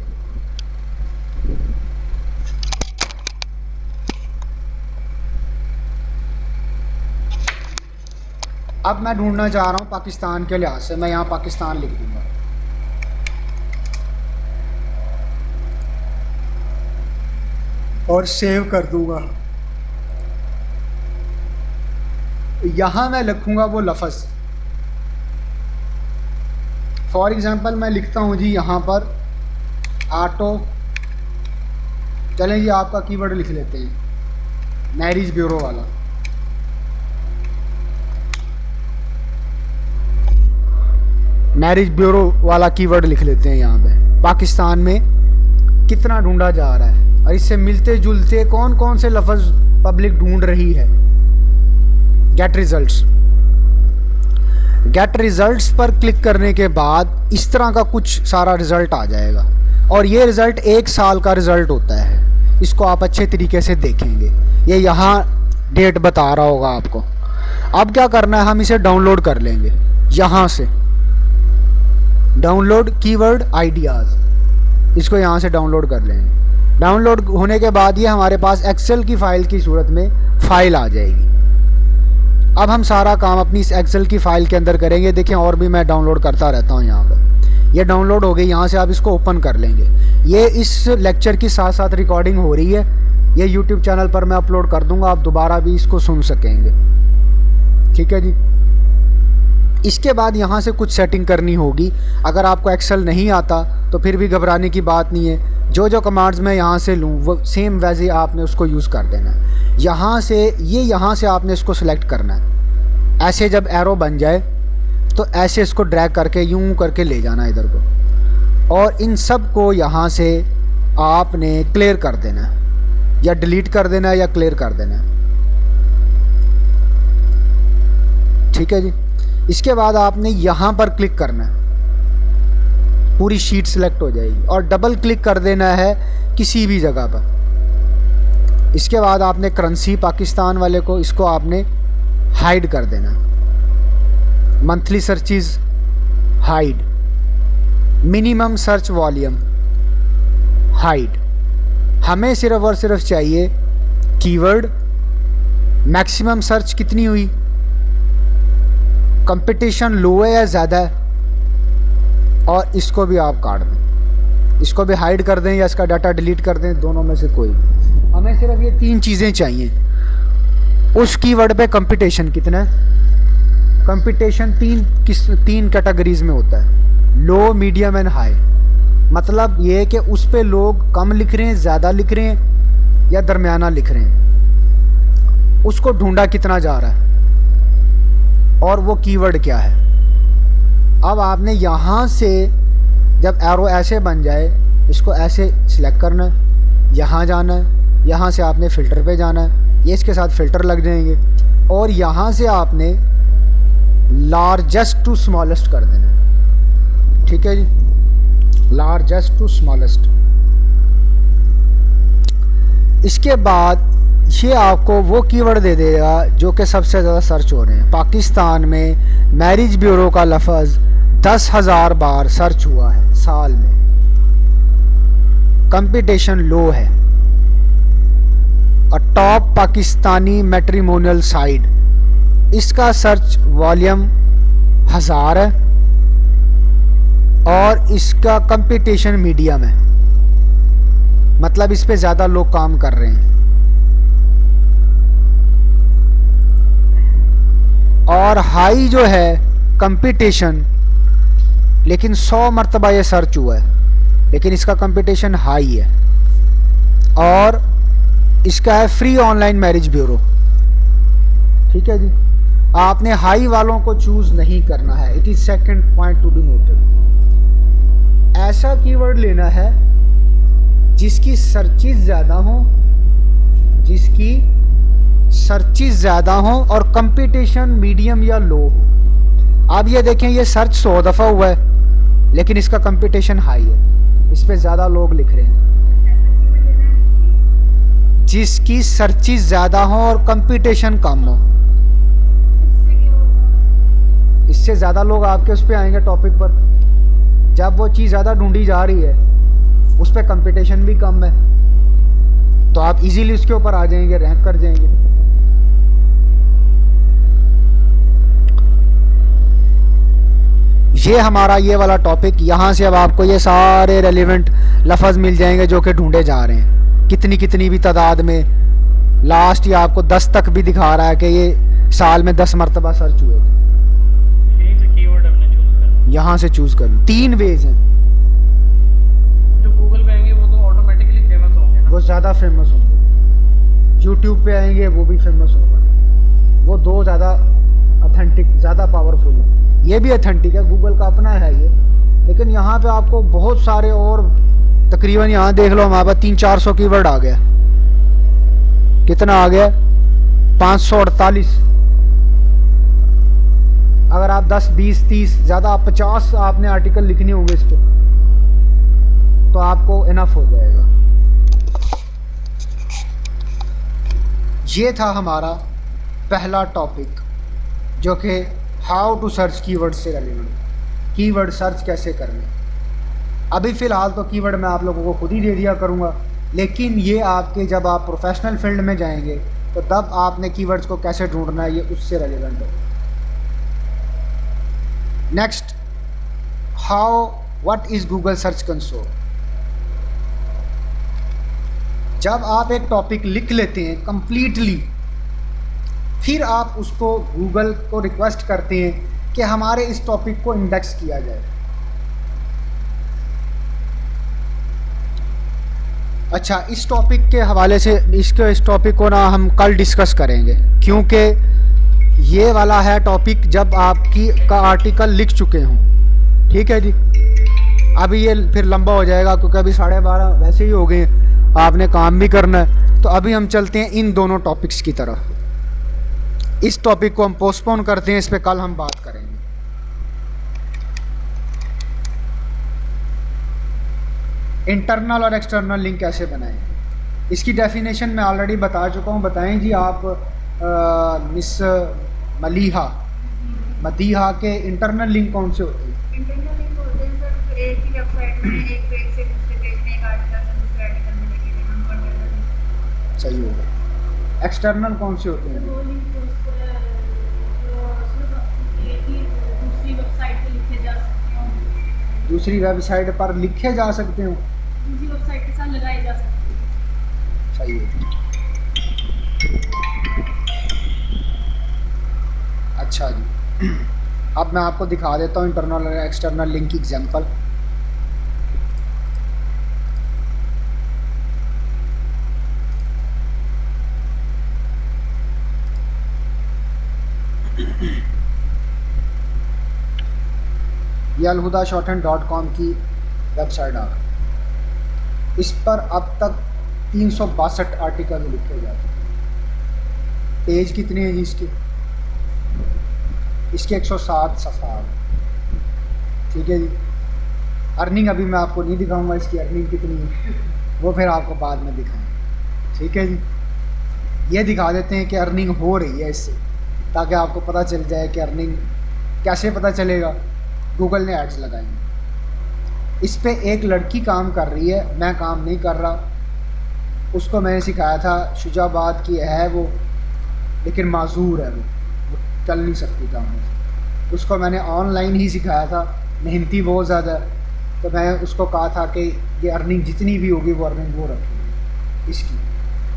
अब मैं ढूंढना चाह रहा हूँ पाकिस्तान के लिहाज से, मैं यहाँ पाकिस्तान लिख दूँगा। और सेव कर दूँगा। यहाँ मैं लिखूँगा वो लफ्ज़, फॉर एग्ज़ाम्पल मैं लिखता हूँ जी यहाँ पर ऑटो, चलें जी आपका कीवर्ड लिख लेते हैं, मैरिज ब्यूरो वाला। मैरिज ब्यूरो वाला कीवर्ड लिख लेते हैं यहाँ पे। पाकिस्तान में कितना ढूंढा जा रहा है और इससे मिलते जुलते कौन कौन से लफ्ज़ पब्लिक ढूंढ रही है। गेट रिजल्ट्स, गेट रिजल्ट्स पर क्लिक करने के बाद इस तरह का कुछ सारा रिज़ल्ट आ जाएगा, और ये रिज़ल्ट 1 साल का रिज़ल्ट होता है। इसको आप अच्छे तरीके से देखेंगे, ये यहाँ डेट बता रहा होगा आपको। अब क्या करना है, हम इसे डाउनलोड कर लेंगे यहाँ से, डाउनलोड कीवर्ड आइडियाज़, इसको यहाँ से डाउनलोड कर लेंगे। डाउनलोड होने के बाद ये हमारे पास एक्सेल की फ़ाइल की सूरत में फ़ाइल आ जाएगी। अब हम सारा काम अपनी इस एक्सेल की फ़ाइल के अंदर करेंगे। देखें और भी मैं डाउनलोड करता रहता हूँ। यहाँ पर ये डाउनलोड हो गई, यहाँ से आप इसको ओपन कर लेंगे। ये इस लेक्चर की साथ साथ रिकॉर्डिंग हो रही है, ये यूट्यूब चैनल पर मैं अपलोड कर दूँगा, आप दोबारा भी इसको सुन सकेंगे, ठीक है जी। इसके बाद यहाँ से कुछ सेटिंग करनी होगी। अगर आपको एक्सेल नहीं आता तो फिर भी घबराने की बात नहीं है, जो कमांड्स मैं यहाँ से लूँ वो सेम वैसे आपने उसको यूज़ कर देना है। यहाँ से आपने इसको सिलेक्ट करना है। ऐसे जब एरो बन जाए तो ऐसे इसको ड्रैग करके यूं करके ले जाना इधर को, और इन सब को यहाँ से आपने क्लियर कर देना है, या डिलीट कर देना है या क्लियर कर देना है, ठीक है जी। इसके बाद आपने यहाँ पर क्लिक करना है, पूरी शीट सिलेक्ट हो जाएगी, और डबल क्लिक कर देना है किसी भी जगह पर। इसके बाद आपने करेंसी पाकिस्तान वाले को, इसको आपने हाइड कर देना। Monthly searches hide, minimum search volume hide. हमें सिर्फ और सिर्फ चाहिए कीवर्ड, मैक्सिमम सर्च कितनी हुई कंपटीशन लो है या ज़्यादा है, और इसको भी आप काट दें, इसको भी हाइड कर दें या इसका डाटा डिलीट कर दें, दोनों में से कोई। हमें सिर्फ ये 3 चीज़ें चाहिए। उस कीवर्ड पे कंपटीशन कितना है? कंपटीशन 3 कैटेगरीज में होता है, लो, मीडियम एंड हाई। मतलब ये है कि उस पे लोग कम लिख रहे हैं, ज़्यादा लिख रहे हैं या दरमियाना लिख रहे हैं, उसको ढूंढा कितना जा रहा है और वो कीवर्ड क्या है। अब आपने यहाँ से जब एरो ऐसे बन जाए, इसको ऐसे सिलेक्ट करना है, यहाँ जाना है, यहाँ से आपने फ़िल्टर पे जाना है, ये इसके साथ फ़िल्टर लग जाएंगे, और यहाँ से आपने लार्जेस्ट टू स्मॉलेस्ट कर देना है। ठीक है जी, लार्जेस्ट टू स्मॉलेस्ट। इसके बाद ये आपको वो कीवर्ड दे देगा जो कि सबसे ज़्यादा सर्च हो रहे हैं। पाकिस्तान में मैरिज ब्यूरो का लफ्ज़ 10,000 बार सर्च हुआ है साल में। कंपटीशन लो है। और टॉप पाकिस्तानी मैट्रिमोनियल साइट, इसका सर्च वॉल्यूम 1000 है और इसका कंपटीशन मीडियम है, मतलब इस पे ज़्यादा लोग काम कर रहे हैं। और हाई जो है कंपटीशन, लेकिन 100 मरतबा ये सर्च हुआ है, लेकिन इसका कंपटीशन हाई है। और इसका है फ्री ऑनलाइन मैरिज ब्यूरो। ठीक है जी, आपने हाई वालों को चूज़ नहीं करना है। It is second point to be noted. ऐसा कीवर्ड लेना है जिसकी सर्चिज ज़्यादा हो, जिसकी सर्चिज ज़्यादा हो और कंपटीशन मीडियम या लो हो। अब ये देखें, ये सर्च 100 दफ़ा हुआ है लेकिन इसका कंपटीशन हाई है, इस पे ज़्यादा लोग लिख रहे हैं। जिसकी सर्चिज ज़्यादा हो और कंपटीशन कम हो, इससे ज़्यादा लोग आपके उस पर आएंगे टॉपिक पर। जब वो चीज़ ज़्यादा ढूंढी जा रही है, उस पर कंपटीशन भी कम है, तो आप इजीली उसके ऊपर आ जाएंगे, रैंक कर जाएंगे। ये हमारा ये वाला टॉपिक, यहाँ से अब आपको ये सारे रेलिवेंट लफ्ज़ मिल जाएंगे जो कि ढूंढे जा रहे हैं, कितनी भी तादाद में। लास्ट ये आपको 10 तक भी दिखा रहा है कि ये साल में 10 मरतबा सर्च हुए थे। यहाँ से चूज़ कर, 3 वेज हैं। जो गूगल पे आएंगे वो तो ऑटोमेटिकली फेमस होंगे ना, वो ज़्यादा फेमस होंगे। यूट्यूब पे आएंगे वो भी फेमस होंगे। वो 2 ज़्यादा ऑथेंटिक, ज़्यादा पावरफुल है। ये भी ऑथेंटिक है, गूगल का अपना है ये, लेकिन यहाँ पे आपको बहुत सारे और तकरीबन, यहाँ देख लो हमारे पास 300-400 कीवर्ड आ गया। कितना आ गया? 548। अगर आप 10, 20, 30, ज़्यादा 50 आपने आर्टिकल लिखने होंगे इस पर, तो आपको इनफ हो जाएगा। ये था हमारा पहला टॉपिक, जो कि हाउ टू सर्च कीवर्ड से रिलेवेंट, कीवर्ड सर्च कैसे करने। अभी फ़िलहाल तो कीवर्ड मैं आप लोगों को खुद ही दे दिया करूँगा, लेकिन ये आपके जब आप प्रोफेशनल फील्ड में जाएंगे तो तब आपने कीवर्ड्स को कैसे ढूंढना है, ये उससे रिलेवेंट है। Next, how, what is Google search console. जब आप एक टॉपिक लिख लेते हैं कंप्लीटली, फिर आप उसको गूगल को रिक्वेस्ट करते हैं कि हमारे इस टॉपिक को इंडेक्स किया जाए। अच्छा, इस टॉपिक के हवाले से इस टॉपिक को ना हम कल डिस्कस करेंगे, क्योंकि ये वाला है टॉपिक जब आपकी का आर्टिकल लिख चुके हों। ठीक है जी, अभी ये फिर लंबा हो जाएगा क्योंकि अभी 12:30 वैसे ही हो गए हैं, आपने काम भी करना है। तो अभी हम चलते हैं इन दोनों टॉपिक्स की तरफ। इस टॉपिक को हम पोस्टपोन करते हैं, इस पे कल हम बात करेंगे। इंटरनल और एक्सटर्नल लिंक कैसे बनाएं, इसकी डेफिनेशन मैं ऑलरेडी बता चुका हूँ। बताएं जी आप मिस मदीहा के इंटरनल लिंक कौन से होते हैं? इंटरनल लिंक होते हैं सर, एक ही वेबसाइट में एक पेज से दूसरे पेज में, एक आर्टिकल से दूसरे आर्टिकल में लेके हम कंटेंट। सही होगा। एक्सटर्नल कौन से होते हैं? वो लिंक जो सिर्फ एक ही दूसरी वेबसाइट पर लिखे जा सकते हो। दूसरी वेबसाइट के साथ लगाए जा सकते हैं। सही है। अच्छा जी, अब मैं आपको दिखा देता हूँ इंटरनल और एक्सटर्नल लिंक की एग्जांपल। ये alhuda.com की वेबसाइट आ गई। इस पर अब तक 362 आर्टिकल लिखे जा चुके हैं। पेज कितने हैं जी इसके? 107 सफ़ा। ठीक है जी। अर्निंग अभी मैं आपको नहीं दिखाऊंगा, इसकी अर्निंग कितनी है वो फिर आपको बाद में दिखाएंगे। ठीक है जी। ये दिखा देते हैं कि अर्निंग हो रही है इससे, ताकि आपको पता चल जाए कि अर्निंग कैसे पता चलेगा। गूगल ने एड्स लगाएंगे। इस पे एक लड़की काम कर रही है, मैं काम नहीं कर रहा। उसको मैंने सिखाया था, शुजाबाद की है वो, लेकिन माजूर है, वो चल नहीं सकती काम में। उसको मैंने ऑनलाइन ही सिखाया था, मेहनती बहुत ज़्यादा। तो मैं उसको कहा था कि ये अर्निंग जितनी भी होगी वो अर्निंग वो रखेगी इसकी।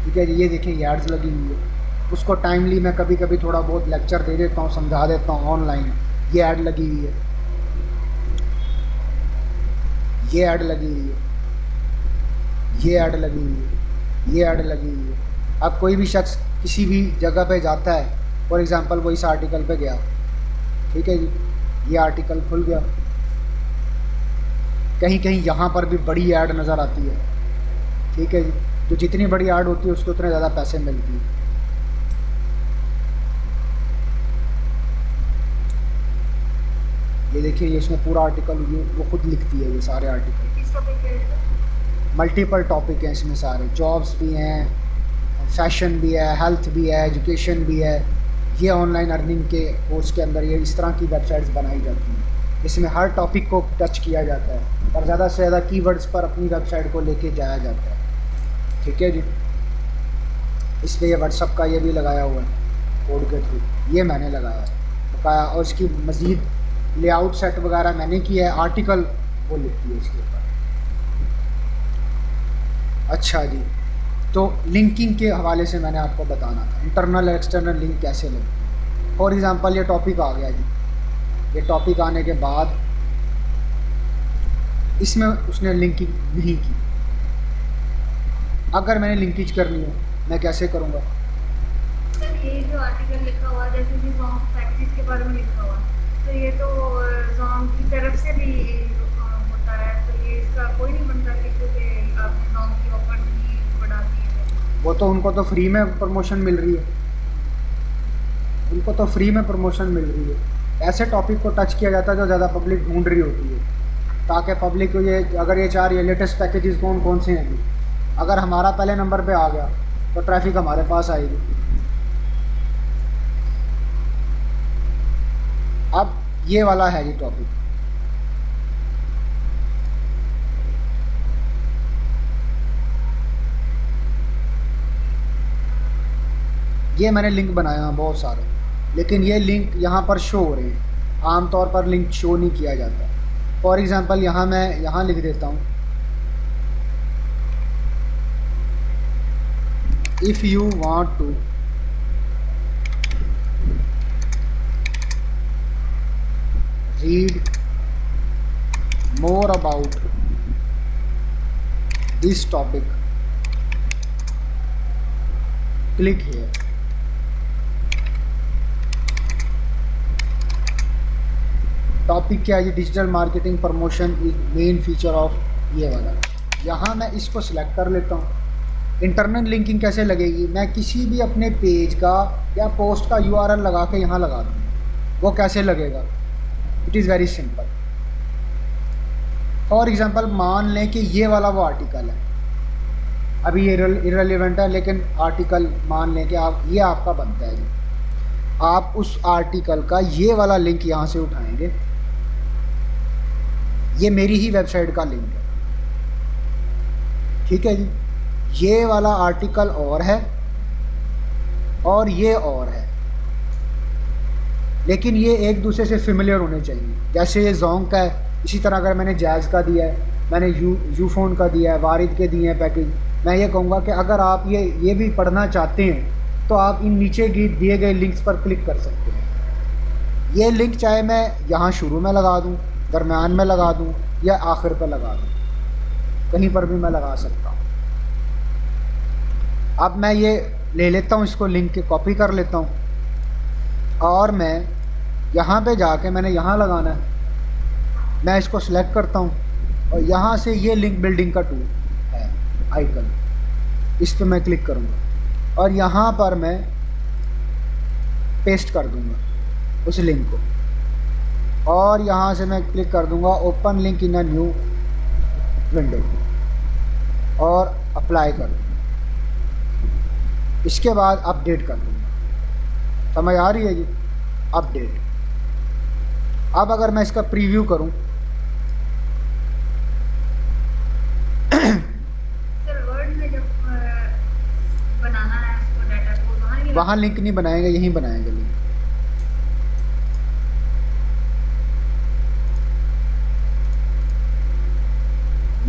ठीक है जी। ये देखें, ये एड्स लगी हुई है। उसको टाइमली मैं कभी कभी थोड़ा बहुत लेक्चर दे देता हूँ, समझा देता हूँ ऑनलाइन। ये ऐड लगी हुई है, ये ऐड लगी हुई है, ये ऐड लगी हुई है, ये ऐड लगी हुई है। अब कोई भी शख्स किसी भी जगह पे जाता है, फॉर एग्ज़ाम्पल वो इस आर्टिकल पे गया, ठीक है जी, ये आर्टिकल खुल गया, कहीं कहीं यहाँ पर भी बड़ी ऐड नज़र आती है। ठीक है जी। तो जितनी बड़ी ऐड होती है उसको उतने ज़्यादा पैसे मिलती हैं। ये देखिए, ये इसमें पूरा आर्टिकल ये वो खुद लिखती है, ये सारे आर्टिकल। किस टॉपिक पे है? मल्टीपल टॉपिक हैं इसमें सारे, जॉब्स भी हैं, फैशन भी है, हेल्थ भी है, एजुकेशन भी है। ये ऑनलाइन अर्निंग के कोर्स के अंदर ये इस तरह की वेबसाइट्स बनाई जाती हैं। इसमें हर टॉपिक को टच किया जाता है और ज़्यादा से ज़्यादा कीवर्ड्स पर अपनी वेबसाइट को लेके जाया जाता है। ठीक है जी। इस पर ये व्हाट्सअप का ये भी लगाया हुआ है कोड के थ्रू, ये मैंने लगाया बकाया। और इसकी मज़ीद लेआउट सेट वगैरह मैंने किया है, आर्टिकल वो लिखती है इसके ऊपर। अच्छा जी, तो लिंकिंग के हवाले से मैंने आपको बताना था, इंटरनल एक्सटर्नल लिंक कैसे लगती है। फॉर एग्ज़ाम्पल ये टॉपिक आ गया जी, ये टॉपिक आने के बाद इसमें उसने लिंकिंग नहीं की। अगर मैंने लिंकेज करनी हो, मैं कैसे करूँगा? सर ये जो आर्टिकल लिखा हुआ है, जैसे कि जॉन फैक्ट्रीज के बारे में लिखा हुआ है, तो ये तो जॉन की तरफ से भी होता है, तो ये इसका कोई नहीं बनता कि क्योंकि आपने जॉन की ऑफर नहीं बढ़ा दी है। वो तो उनको तो फ्री में प्रमोशन मिल रही है, उनको तो फ्री में प्रमोशन मिल रही है। ऐसे टॉपिक को टच किया जाता है जो ज़्यादा पब्लिक ढूंढ रही होती है, ताकि पब्लिक को ये, अगर ये चार ये लेटेस्ट पैकेजेस कौन कौन से हैं, अगर हमारा पहले नंबर पे आ गया तो ट्रैफिक हमारे पास आएगी। अब ये वाला है जी टॉपिक, ये मैंने लिंक बनाए हैं बहुत सारे, लेकिन ये लिंक यहाँ पर शो हो रहे हैं। आमतौर पर लिंक शो नहीं किया जाता। फॉर एग्ज़ाम्पल यहाँ मैं यहाँ लिख देता हूँ, if you want to read more about this topic, click here। Topic क्या है जी? Digital marketing promotion is main feature of, ये वाला। यहाँ मैं इसको सिलेक्ट कर लेता हूँ। इंटरनल लिंकिंग कैसे लगेगी? मैं किसी भी अपने पेज का या पोस्ट का URL लगा के यहाँ लगा दूँ। वो कैसे लगेगा? It is very simple. For example मान लें कि ये वाला वो आर्टिकल है, अभी ये इररिलेवेंट है, लेकिन आर्टिकल मान लें कि आप ये आपका बनता है जी। आप उस आर्टिकल का ये वाला लिंक यहाँ से उठाएंगे, ये मेरी ही वेबसाइट का लिंक है। ठीक है जी। ये वाला आर्टिकल और है और ये और है, लेकिन ये एक दूसरे से फेमिलियर होने चाहिए। जैसे ये जोंग का है, इसी तरह अगर मैंने जैज़ का दिया है, मैंने यूफोन का दिया है, वारिद के दिए हैं पैकेज, मैं ये कहूँगा कि अगर आप ये भी पढ़ना चाहते हैं तो आप इन नीचे दिए गए लिंक्स पर क्लिक कर सकते हैं। ये लिंक चाहे मैं यहाँ शुरू में लगा दूँ, दरमियान में लगा दूँ या आखिर पर लगा दूँ, कहीं पर भी मैं लगा सकता हूँ। अब मैं ये ले लेता हूँ, इसको लिंक के कॉपी कर लेता हूँ और मैं यहाँ पे जाके मैंने यहाँ लगाना है, मैं इसको सिलेक्ट करता हूँ और यहाँ से ये लिंक बिल्डिंग का टूल है आइकन, इस पर मैं क्लिक करूँगा और यहाँ पर मैं पेस्ट कर दूँगा उस लिंक को और यहाँ से मैं क्लिक कर दूँगा open link in a new window और अप्लाई कर दूँगा। इसके बाद अपडेट कर दूँगा। समझ आ रही है जी? अपडेट। अब अगर मैं इसका प्रीव्यू करूँ, सर वर्ड में जब बनाना है उसको डाटा को वहाँ लिंक नहीं बनाएंगे, यहीं बनाएंगे लिंक।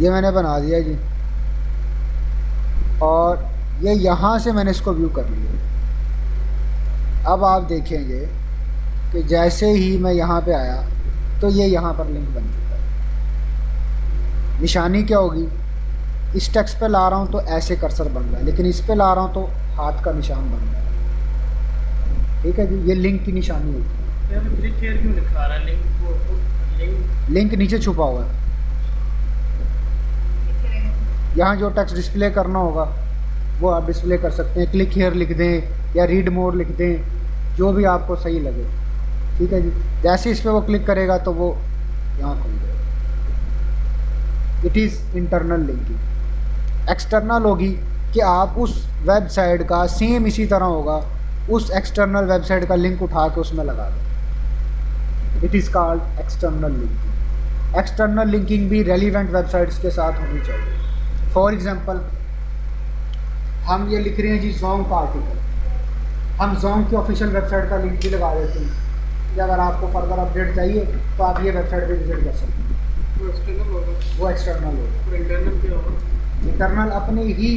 ये मैंने बना दिया जी और ये यहाँ से मैंने इसको व्यू कर लिया। अब आप देखेंगे कि जैसे ही मैं यहाँ पे आया तो ये यहाँ पर लिंक बन चुका है। निशानी क्या होगी? इस टेक्स्ट पे ला रहा हूँ तो ऐसे कर्सर बन रहा है, लेकिन इस पे ला रहा हूँ तो हाथ का निशान बन रहा है। ठीक है जी, ये लिंक की निशानी होती है। यहाँ पे क्लिक हियर क्यों लिखा रहा है? लिंक नीचे छुपा हुआ है। यहाँ जो टेक्स्ट डिस्प्ले करना होगा वो आप डिस्प्ले कर सकते हैं। क्लिक हियर लिख दें या रीड मोर लिख दें, जो भी आपको सही लगे। ठीक है जी, जैसे इस पर वो क्लिक करेगा तो वो यहाँ खुल जाएगा। It is internal linking. External होगी कि आप उस वेबसाइट का सेम इसी तरह होगा, उस एक्सटर्नल वेबसाइट का लिंक उठा के उसमें लगा दें। It is called external linking. External linking भी रेलिवेंट वेबसाइट्स के साथ होनी चाहिए। फॉर एग्ज़ाम्पल, हम ये लिख रहे हैं जी जोंग का आर्टिकल, हम जोंग की ऑफिशियल वेबसाइट का लिंक भी लगा देते हैं कि अगर आपको फर्दर अपडेट चाहिए तो आप ये वेबसाइट पे विजिट कर सकते हैं। वो एक्सटर्नल होगा, वो एक्सटर्नल होगा। और इंटरनल क्या होगा? इंटरनल अपने ही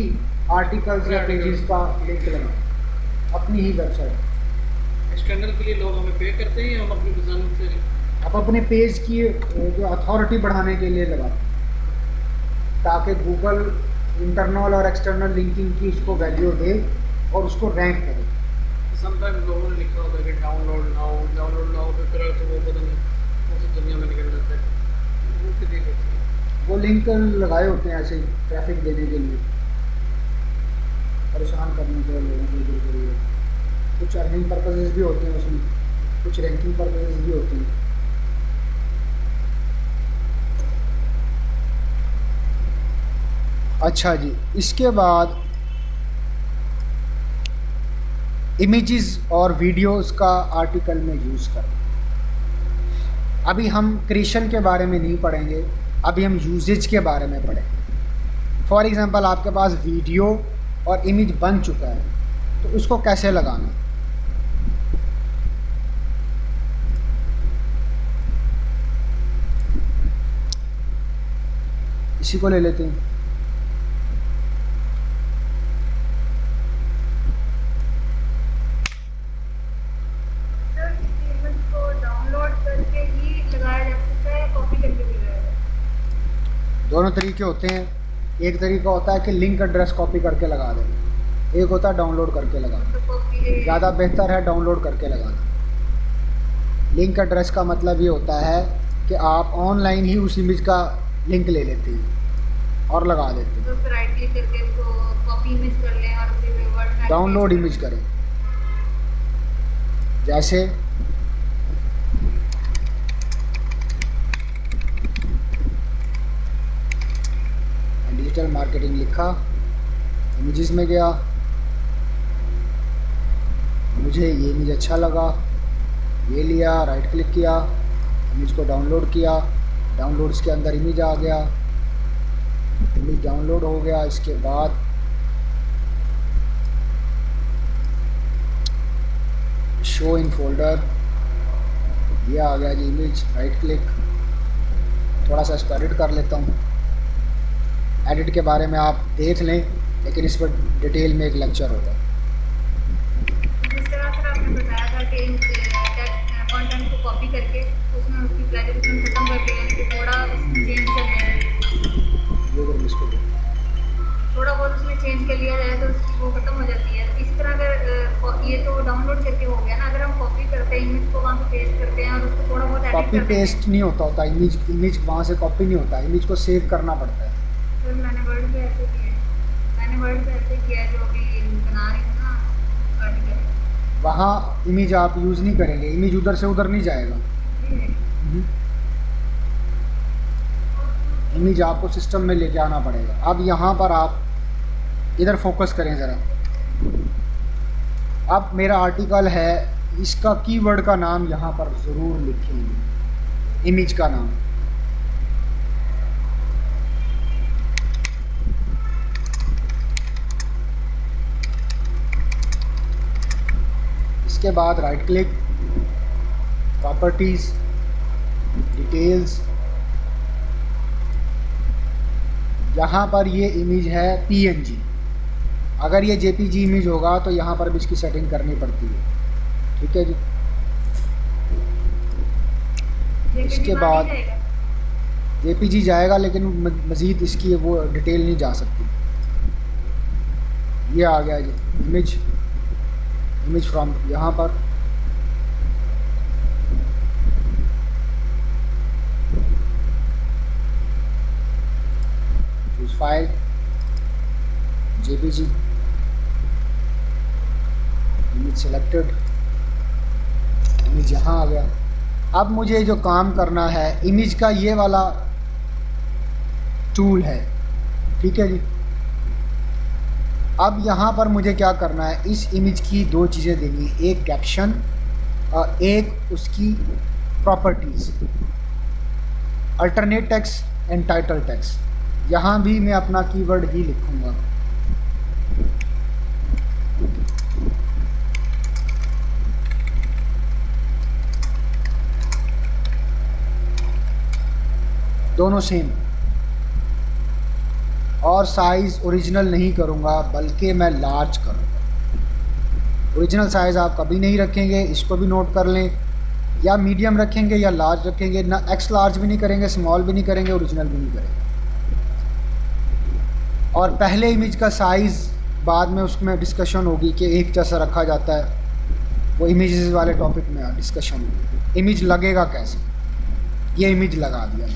आर्टिकल्स या पेजेस का लिंक लगा, अपनी ही वेबसाइट। एक्सटर्नल के लिए लोग हमें पे करते हैं या हम अपनी पसंद से? आप अपने पेज की जो अथॉरिटी बढ़ाने के लिए लगाते हैं ताकि गूगल इंटरनल और एक्सटर्नल लिंकिंग की उसको वैल्यू दे और उसको रैंक करे। समटाइम्स लोगों ने लिखा होता है कि डाउनलोड नाउ पे करो तो वो पता नहीं कौन सी दुनिया में निकल जाता है। वो कितनी होती है? वो लिंक लगाए होते हैं ऐसे ट्रैफिक देने के लिए, परेशान करने के लिए लोगों के लिए। कुछ अर्निंग पर्पसेस भी होते हैं उसमें, कुछ रैंकिंग पर्पसेस भी होते हैं। अच्छा जी, इसके बाद इमेजेस और वीडियोस का आर्टिकल में यूज़ करें। अभी हम क्रिएशन के बारे में नहीं पढ़ेंगे, अभी हम यूजेज के बारे में पढ़ेंगे। फॉर एग्ज़ाम्पल, आपके पास वीडियो और इमेज बन चुका है तो उसको कैसे लगाना। इसी को ले लेते हैं। दोनों तरीके होते हैं। एक तरीका होता है कि लिंक एड्रेस कॉपी करके लगा दें, एक होता है डाउनलोड करके लगाना। ज़्यादा बेहतर है डाउनलोड करके लगाना। लिंक एड्रेस का मतलब ये होता है कि आप ऑनलाइन ही उस इमेज का लिंक ले लेते हैं और लगा देते हैं। तो फिर राइट क्लिक करके उसको कॉपी इमेज कर लें और फिर वर्ड में डाउनलोड इमेज करें। जैसे डिजिटल मार्केटिंग लिखा, इमेजेस में गया, मुझे ये इमेज अच्छा लगा, ये लिया, राइट क्लिक किया, इमेज को डाउनलोड किया, डाउनलोड्स के अंदर इमेज आ गया, इमेज डाउनलोड हो गया। इसके बाद शो इन फोल्डर, ये आ गया जी इमेज, राइट क्लिक, थोड़ा सा इसको एडिट कर लेता हूँ। एडिट के बारे में आप देख लें, लेकिन इस पर डिटेल में एक लेक्चर होगा। जिस तरह से आपने बताया था कि कंटेंट को कॉपी करके उसमें उसकी प्लेजरिज्म खत्म करके, यानी कि थोड़ा उसमें चेंज कर लिया जाए, ये अगर इसको थोड़ा बहुत उसमें चेंज कर लिया जाए तो वो खत्म हो जाती है। इसी तरह अगर ये तो डाउनलोड करके हो गया ना, अगर हम कॉपी करते हैं इमेज को, वहाँ पे पेस्ट करते हैं और उसको थोड़ा बहुत एडिट कॉपी करते हैं। पेस्ट नहीं होता इमेज वहाँ से कॉपी नहीं होता, इमेज को सेव करना पड़ता है। सर मैंने वर्ड पे ऐसे किया है जो अभी बना रही हूँ ना आर्टिकल, वहाँ इमेज आप यूज़ नहीं करेंगे, इमेज उधर से उधर नहीं जाएगा। इमेज आपको सिस्टम में लेके आना पड़ेगा। अब यहाँ पर आप इधर फोकस करें ज़रा। अब मेरा आर्टिकल है, इसका कीवर्ड का नाम यहाँ पर ज़रूर लिखेंगे, इमेज का नाम। इसके बाद राइट क्लिक, प्रॉपर्टीज़, डिटेल्स। यहाँ पर ये इमेज है PNG। अगर ये JPG इमेज होगा तो यहाँ पर भी इसकी सेटिंग करनी पड़ती है। ठीक है जी। इसके बाद JPG जाएगा, लेकिन मज़ीद इसकी वो डिटेल नहीं जा सकती। ये आ गया जी इमेज फ्रॉम यहाँ पर। Choose file, JPG, image selected, image यहाँ आ गया। अब मुझे जो काम करना है, इमेज का ये वाला टूल है, ठीक है जी। अब यहाँ पर मुझे क्या करना है, इस इमेज की दो चीज़ें देनी है, एक कैप्शन और एक उसकी properties, alternate text and title text. यहाँ भी मैं अपना कीवर्ड ही लिखूँगा। दोनों सेम, और साइज़ ओरिजिनल नहीं करूँगा बल्कि मैं लार्ज करूँगा। ओरिजिनल साइज़ आप कभी नहीं रखेंगे, इसको भी नोट कर लें। या मीडियम रखेंगे या लार्ज रखेंगे, ना एक्स लार्ज भी नहीं करेंगे, स्मॉल भी नहीं करेंगे, ओरिजिनल भी नहीं करेंगे। और पहले इमेज का साइज़ बाद में उसमें डिस्कशन होगी कि एक जैसा रखा जाता है, वो इमेजेस वाले टॉपिक में डिस्कशन होगी। इमेज लगेगा कैसे, ये इमेज लगा दिया।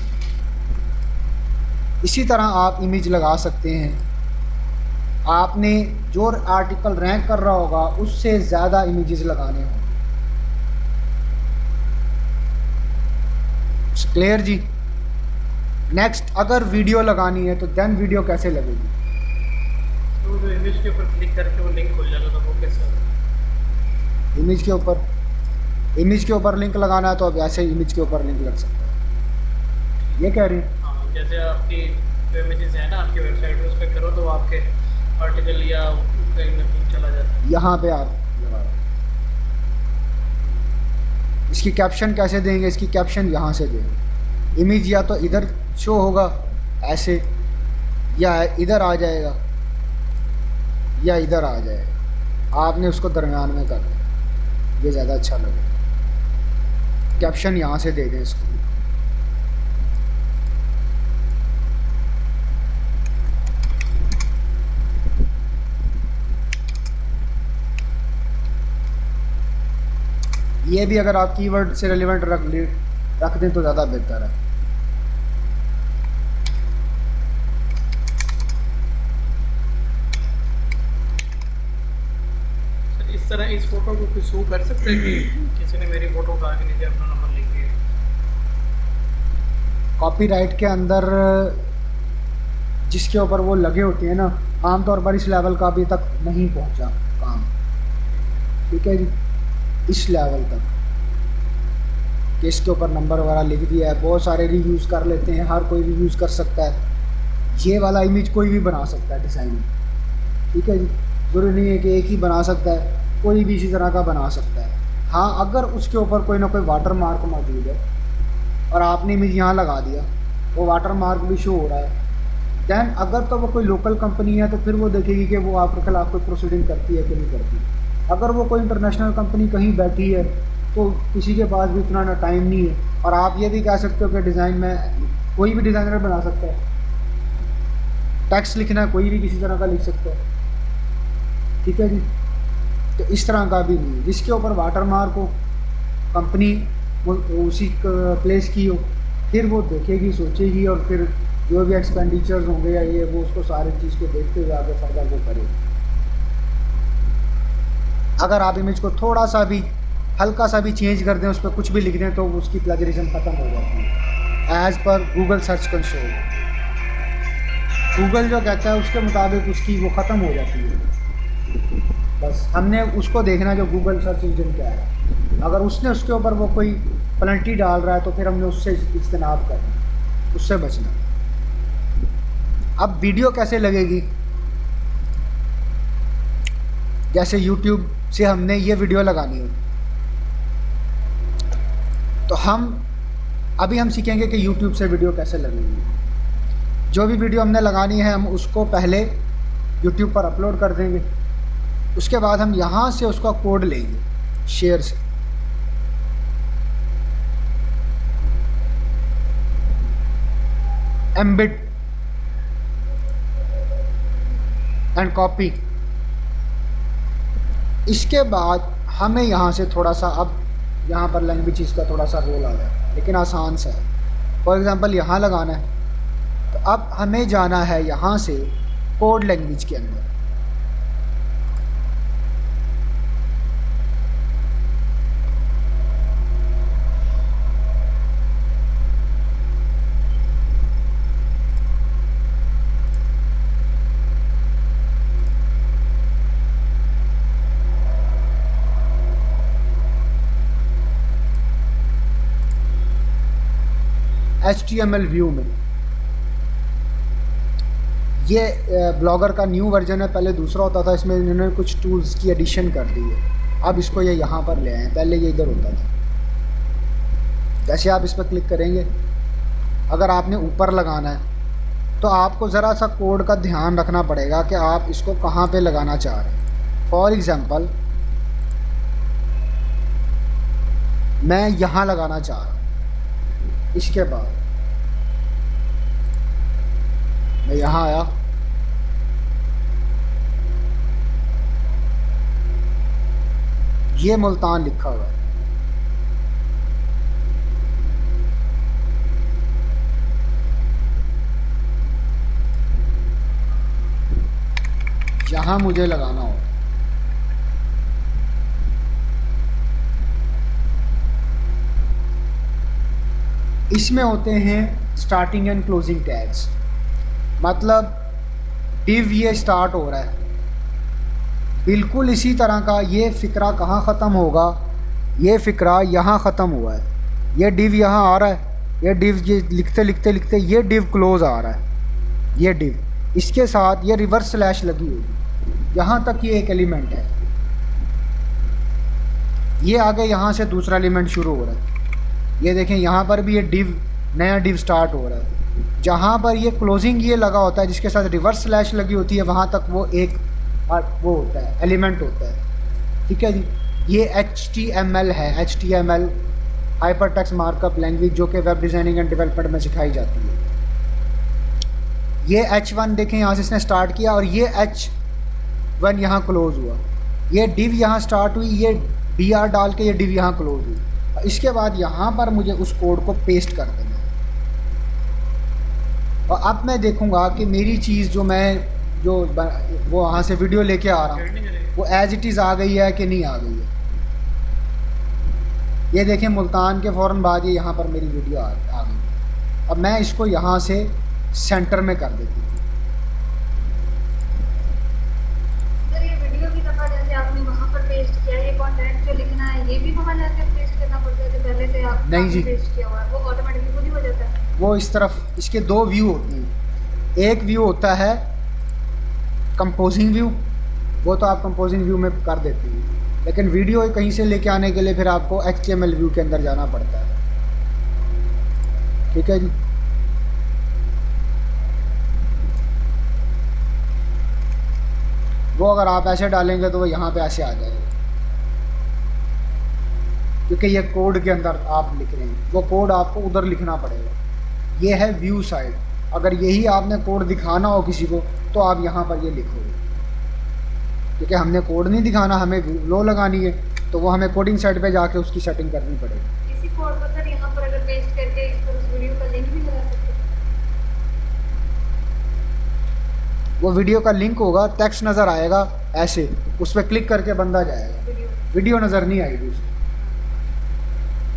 इसी तरह आप इमेज लगा सकते हैं। आपने जो आर्टिकल रैंक कर रहा होगा उससे ज़्यादा इमेजेस लगाने होंगे। क्लियर जी। नेक्स्ट, अगर वीडियो लगानी है तो देन वीडियो कैसे लगेगी? तो जो इमेज के ऊपर क्लिक करके वो लिंक खुल जाएगा, तो वो कैसे? इमेज के ऊपर लिंक लगाना है तो अब ऐसे इमेज के ऊपर लिंक लग सकता है, ये कह रही हैं? हाँ, जैसे आपकी जो इमेजेस है ना आपकी वेबसाइट में, उस पर करो तो आपके आर्टिकल या कहीं ना कहीं चला जाता है। यहाँ पे आप लगा रहे। इसकी कैप्शन कैसे देंगे? इसकी कैप्शन यहाँ से देंगे। इमेज या तो इधर शो होगा ऐसे, या इधर आ जाएगा, या इधर आ जाएगा। आपने उसको दरम्यान में कर दें, ये ज़्यादा अच्छा लगेगा। कैप्शन यहाँ से दे दें इसको। ये भी अगर आप कीवर्ड से रेलिवेंट रख दें तो ज़्यादा बेहतर है। सर इस तरह इस फोटो को कोई शो कर सकते हैं कि किसी ने मेरी फोटो उठा के नीचे अपना नंबर लिख दिया? कॉपीराइट के अंदर जिसके ऊपर वो लगे होते हैं ना, आमतौर पर इस लेवल का अभी तक नहीं पहुंचा काम, ठीक है जी, इस लेवल तक कि इसके ऊपर नंबर वगैरह लिख दिया है। बहुत सारे रीयूज़ कर लेते हैं, हर कोई रीयूज़ कर सकता है। ये वाला इमेज कोई भी बना सकता है डिज़ाइन, ठीक है जी। ज़रूरी नहीं है कि एक ही बना सकता है, कोई भी इसी तरह का बना सकता है। हाँ, अगर उसके ऊपर कोई ना कोई वाटर मार्क मौजूद है और आपने इमेज यहाँ लगा दिया वो वाटर मार्क भी शो हो रहा है। दैन अगर तो वो कोई लोकल कंपनी है तो फिर वो देखेगी कि वो आपके खिलाफ कोई प्रोसीडिंग करती है कि नहीं करती। अगर वो कोई इंटरनेशनल कंपनी कहीं बैठी है तो किसी के पास भी इतना ना टाइम नहीं है। और आप ये भी कह सकते हो कि डिज़ाइन में कोई भी डिज़ाइनर बना सकता है, टेक्स्ट लिखना है कोई भी किसी तरह का लिख सकता है, ठीक है जी। तो इस तरह का भी नहीं है, जिसके ऊपर वाटर मार्क हो, कंपनी उसी प्लेस की हो, फिर वो देखेगी, सोचेगी और फिर जो भी एक्सपेंडिचर्स होंगे या ये वो उसको सारी चीज़ को देखते हुए आगे फर्दर वो करेगी। अगर आप इमेज को थोड़ा सा भी हल्का सा भी चेंज कर दें, उस पर कुछ भी लिख दें, तो उसकी प्लेजरिज्म ख़त्म हो जाती है as per Google search console. Google जो कहता है उसके मुताबिक उसकी वो ख़त्म हो जाती है। बस हमने उसको देखना जो गूगल सर्च इंजन क्या है। अगर उसने उसके ऊपर वो कोई पेनल्टी डाल रहा है तो फिर हमने उससे इज्तनाब करना, उससे बचना। अब वीडियो कैसे लगेगी? जैसे YouTube से हमने ये वीडियो लगानी हो तो अभी हम सीखेंगे कि YouTube से वीडियो कैसे लगेगी। जो भी वीडियो हमने लगानी है हम उसको पहले YouTube पर अपलोड कर देंगे, उसके बाद हम यहाँ से उसका कोड लेंगे शेयर से। Ambit and copy. इसके बाद हमें यहाँ से थोड़ा सा, अब यहाँ पर लैंग्वेज का थोड़ा सा रोल आ रहा है लेकिन आसान सा है। फॉर एग्ज़ाम्पल यहाँ लगाना है तो अब हमें जाना है यहाँ से कोड लैंग्वेज के अंदर। HTML व्यू में ये ब्लॉगर का न्यू वर्जन है, पहले दूसरा होता था, इसमें इन्होंने कुछ टूल्स की एडिशन कर दी है। अब इसको ये यहाँ पर ले आए, पहले ये इधर होता था। जैसे आप इस पर क्लिक करेंगे, अगर आपने ऊपर लगाना है तो आपको ज़रा सा कोड का ध्यान रखना पड़ेगा कि आप इसको कहाँ पे लगाना चाह रहे हैं। फॉर एग्ज़ाम्पल मैं यहाँ लगाना चाह रहा हूँ, इसके बाद मैं यहाँ आया, ये मुल्तान लिखा हुआ है। यहाँ मुझे लगाना होगा। इसमें होते हैं स्टार्टिंग एंड क्लोजिंग टैग्स, मतलब डिव ये स्टार्ट हो रहा है, बिल्कुल इसी तरह का ये फ़िक्रा कहाँ ख़त्म होगा, ये फ़िक्रा यहाँ ख़त्म हुआ है। ये डिव यहाँ आ रहा है, ये डिव ये लिखते लिखते लिखते ये डिव क्लोज़ आ रहा है। ये डिव, इसके साथ ये रिवर्स स्लैश लगी होगी, यहाँ तक ये एक एलिमेंट है। ये आगे यहाँ से दूसरा एलिमेंट शुरू हो रहा है। ये देखें यहाँ पर भी ये डिव, नया डिव स्टार्ट हो रहा है। जहाँ पर ये क्लोजिंग ये लगा होता है जिसके साथ रिवर्स स्लैश लगी होती है, वहाँ तक वो एक वो होता है, एलिमेंट होता है। ठीक है जी, ये HTML है। HTML hyper text markup language, जो कि वेब डिज़ाइनिंग एंड डेवलपमेंट में सिखाई जाती है। ये H1 देखें, यहाँ से इसने स्टार्ट किया और ये H1 यहाँ क्लोज़ हुआ। ये डिव यहाँ स्टार्ट हुई, ये BR डाल के ये डिव यहाँ क्लोज़ हुई। इसके बाद यहाँ पर मुझे उस कोड को पेस्ट कर देना और अब मैं देखूँगा कि मेरी चीज़ जो मैं वो वहाँ से वीडियो लेके आ रहा हूँ वो एज इट इज़ आ गई है कि नहीं आ गई है। ये देखें, मुल्तान के फ़ौरन बाद ये यहाँ पर मेरी वीडियो आ गई। अब मैं इसको यहाँ से सेंटर में कर देती हूँ। सर ये वीडियो की दफ़ा जैसे आपने वहाँ पर पेस्ट किया, ये कंटेंट जो लिखना है ये भी वहाँ जाके पेस्ट करना पड़ता है, जो पहले से आप नहीं जी, पेस्ट किया हुआ है वो ऑटोमेटिकली खुद ही हो जाता है? वो इस तरफ इसके दो व्यू होते हैं। एक व्यू होता है कंपोजिंग व्यू, वो तो आप कंपोजिंग व्यू में कर देते हैं, लेकिन वीडियो कहीं से लेके आने के लिए फिर आपको HTML व्यू के अंदर जाना पड़ता है। ठीक है जी, वो अगर आप ऐसे डालेंगे तो वो यहाँ पे ऐसे आ जाएगा, क्योंकि ये कोड के अंदर आप लिख रहे हैं, वो कोड आपको उधर लिखना पड़ेगा। ये है व्यू साइड। अगर यही आपने कोड दिखाना हो किसी को तो आप यहाँ पर ये लिखोगे, क्योंकि हमने कोड नहीं दिखाना, हमें लो लगानी है, तो वो हमें कोडिंग साइड पे जाके उसकी सेटिंग करनी पड़ेगी। इसी कोड को सर यहाँ पर अगर पेस्ट करके इस पर उस वीडियो का लिंक भी लगा सकते हैं। वो वीडियो का लिंक होगा, टेक्स्ट नज़र आएगा ऐसे, उस पर क्लिक करके बंदा जाएगा, वीडियो नज़र नहीं आएगी उसको।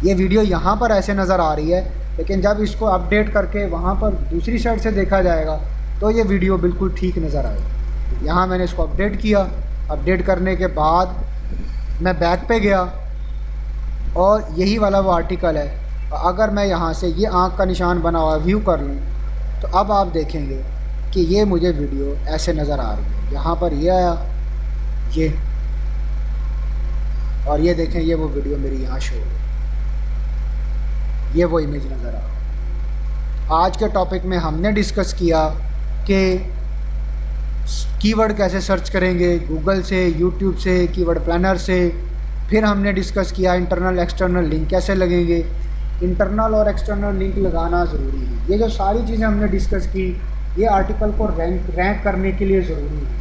ये वीडियो यहाँ पर ऐसे नज़र आ रही है, लेकिन जब इसको अपडेट करके वहाँ पर दूसरी साइड से देखा जाएगा तो ये वीडियो बिल्कुल ठीक नज़र आएगी। यहाँ मैंने इसको अपडेट किया, अपडेट करने के बाद मैं बैक पे गया और यही वाला वो आर्टिकल है। अगर मैं यहाँ से ये आँख का निशान बना हुआ व्यू कर लूँ तो अब आप देखेंगे कि ये मुझे वीडियो ऐसे नज़र आ रही है। यहाँ पर ये आया ये, और ये देखें ये वो वीडियो मेरी यहाँ शो हो, ये वो इमेज नज़र आ रहा है। आज के टॉपिक में हमने डिस्कस किया कि कीवर्ड कैसे सर्च करेंगे, गूगल से, यूट्यूब से, कीवर्ड प्लानर से। फिर हमने डिस्कस किया इंटरनल एक्सटर्नल लिंक कैसे लगेंगे। इंटरनल और एक्सटर्नल लिंक लगाना ज़रूरी है। ये जो सारी चीज़ें हमने डिस्कस की, ये आर्टिकल को रैंक करने के लिए ज़रूरी है।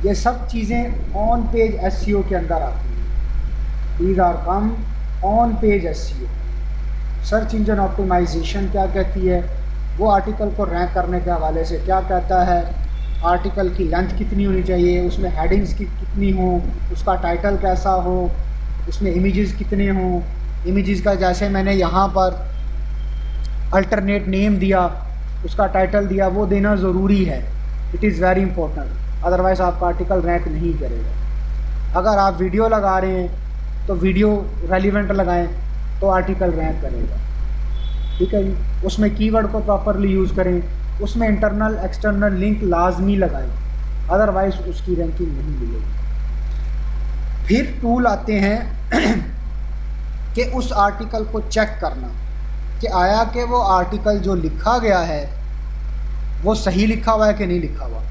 ये सब चीज़ें ऑन पेज एसईओ के अंदर आती हैं। These are come on page SEO. Search engine optimization क्या कहती है, वो आर्टिकल को रैंक करने के हवाले से क्या कहता है, आर्टिकल की लेंथ कितनी होनी चाहिए, उसमें हेडिंग्स कितनी हो, उसका टाइटल कैसा हो, उसमें इमेजेस कितने हों। इमेजेस का जैसे मैंने यहाँ पर अल्टरनेट नेम दिया, उसका टाइटल दिया, वो देना ज़रूरी है। It is very important, otherwise आपका आर्टिकल रैंक नहीं करेगा। अगर आप वीडियो लगा रहे हैं तो वीडियो रेलिवेंट लगाएं तो आर्टिकल रैंक करेगा। ठीक है जी। उसमें कीवर्ड को प्रॉपरली यूज़ करें, उसमें इंटरनल एक्सटर्नल लिंक लाजमी लगाएं, अदरवाइज़ उसकी रैंकिंग नहीं मिलेगी। फिर टूल आते हैं कि उस आर्टिकल को चेक करना कि आया कि वो आर्टिकल जो लिखा गया है वो सही लिखा हुआ है कि नहीं लिखा हुआ।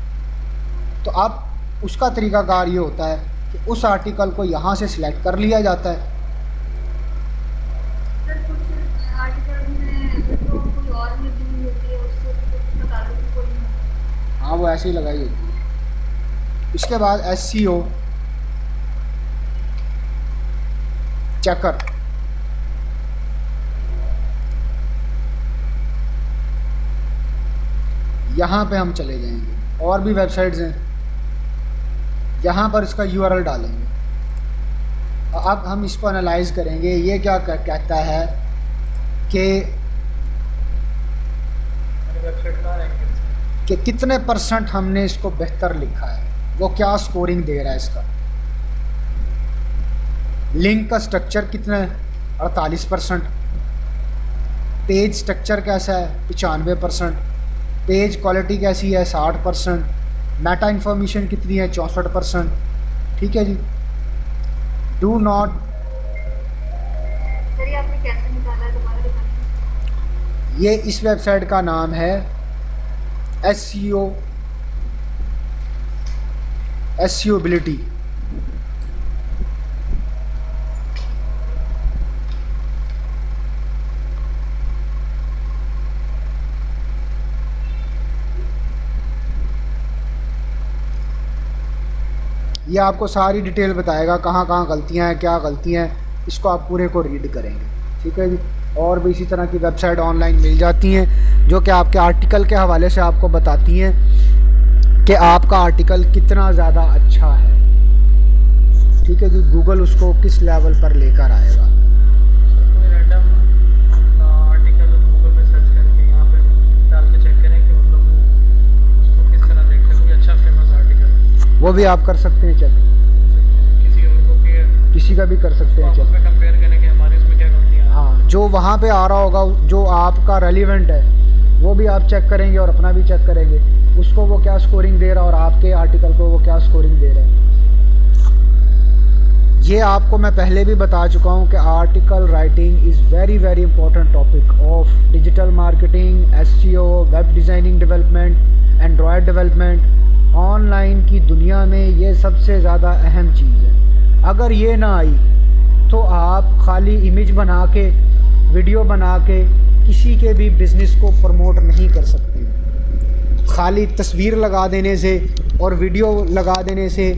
तो अब उसका तरीकाकार ये होता है कि उस आर्टिकल को यहाँ से सिलेक्ट कर लिया जाता है। सर कुछ आर्टिकल में तो कोई और लिखी हुई होती है, उससे कुछ बता दो कि कोई नहीं। हाँ, वो ऐसे ही लगाई होती है। इसके बाद एसईओ चेकर, यहाँ पे हम चले जाएंगे। और भी वेबसाइट्स हैं, यहाँ पर इसका यूआरएल डालेंगे। अब हम इसको एनालाइज करेंगे। ये क्या कहता है कि कितने परसेंट हमने इसको बेहतर लिखा है, वो क्या स्कोरिंग दे रहा है इसका। लिंक का स्ट्रक्चर कितना है, 48%। पेज स्ट्रक्चर कैसा है, 95%। पेज क्वालिटी कैसी है, 60%। मेटा इन्फॉर्मेशन कितनी है, 64%। ठीक है जी। डू नॉट, सर ये आपने कैसे निकाला है, दोबारा बताइए। ये इस वेबसाइट का नाम है एसईओबिलिटी। ये आपको सारी डिटेल बताएगा, कहाँ कहाँ गलतियाँ हैं, क्या गलतियाँ हैं, इसको आप पूरे को रीड करेंगे। ठीक है जी। और भी इसी तरह की वेबसाइट ऑनलाइन मिल जाती हैं जो कि आपके आर्टिकल के हवाले से आपको बताती हैं कि आपका आर्टिकल कितना ज़्यादा अच्छा है। ठीक है जी। गूगल उसको किस लेवल पर लेकर आएगा। कोई रैंडम आर्टिकल गूगल पे सर्च करके यहाँ पे डाल के चेक करें कि मतलब उसको किस तरह देखते हैं। कोई अच्छा फेमस आर्टिकल वो भी आप कर सकते हैं चेक, किसी और को भी किसी का भी कर सकते हैं आपस चेक। में कंपेयर करें कि हमारी इसमें क्या गलतियाँ हैं। हाँ, जो वहाँ पे आ रहा होगा, जो आपका रेलिवेंट है, वो भी आप चेक करेंगे और अपना भी चेक करेंगे, उसको वो क्या स्कोरिंग दे रहा है और आपके आर्टिकल को वो क्या स्कोरिंग दे रहा है। ये आपको मैं पहले भी बता चुका हूँ कि article writing is very very important topic of digital marketing, SEO, web designing development, Android development. Online की दुनिया में ये सबसे ज़्यादा अहम चीज़ है। अगर ये ना आई तो आप खाली इमेज बना के, वीडियो बना के किसी के भी बिज़नेस को प्रमोट नहीं कर सकते। खाली तस्वीर लगा देने से और वीडियो लगा देने से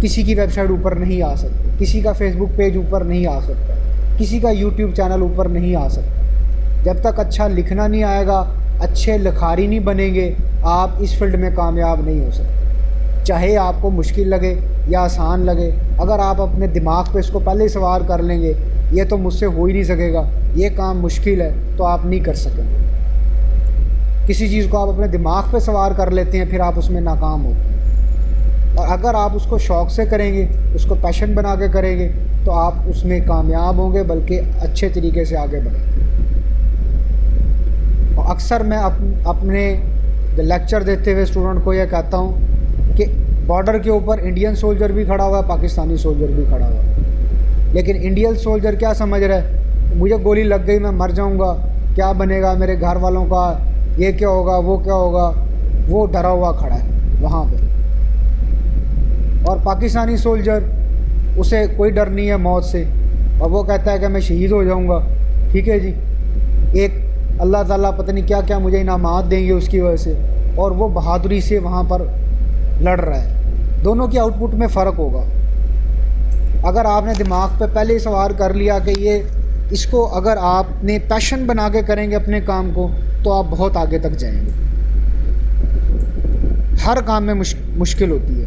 किसी की वेबसाइट ऊपर नहीं आ सकती, किसी का फेसबुक पेज ऊपर नहीं आ सकता, किसी का यूट्यूब चैनल ऊपर नहीं आ सकता। जब तक अच्छा लिखना नहीं आएगा, अच्छे लिखारी नहीं बनेंगे, आप इस फील्ड में कामयाब नहीं हो सकते। चाहे आपको मुश्किल लगे या आसान लगे, अगर आप अपने दिमाग पे इसको पहले ही सवार कर लेंगे, ये तो मुझसे हो ही नहीं सकेगा, ये काम मुश्किल है, तो आप नहीं कर सकेंगे। किसी चीज़ को आप अपने दिमाग पे सवार कर लेते हैं, फिर आप उसमें नाकाम होते हैं। और अगर आप उसको शौक़ से करेंगे, उसको पैशन बना के करेंगे, तो आप उसमें कामयाब होंगे, बल्कि अच्छे तरीके से आगे बढ़ेंगे। और अक्सर मैं अपने लेक्चर देते हुए स्टूडेंट को यह कहता हूँ कि बॉर्डर के ऊपर इंडियन सोल्जर भी खड़ा हुआ है, पाकिस्तानी सोल्जर भी खड़ा हुआ है, लेकिन इंडियन सोल्जर क्या समझ रहा है, मुझे गोली लग गई, मैं मर जाऊँगा, क्या बनेगा मेरे घर वालों का, ये क्या होगा, वो क्या होगा, वो डरा हुआ खड़ा है वहाँ पे। और पाकिस्तानी सोल्जर, उसे कोई डर नहीं है मौत से, और वो कहता है कि मैं शहीद हो जाऊँगा। ठीक है जी, एक अल्लाह ताला पता नहीं क्या क्या मुझे इनामात देंगे उसकी वजह से, और वो बहादुरी से वहाँ पर लड़ रहा है। दोनों की आउटपुट में फ़र्क होगा। अगर आपने दिमाग पे पहले ही सवार कर लिया कि ये इसको अगर आपने पैशन बना के करेंगे अपने काम को, तो आप बहुत आगे तक जाएंगे। हर काम में मुश्किल होती है,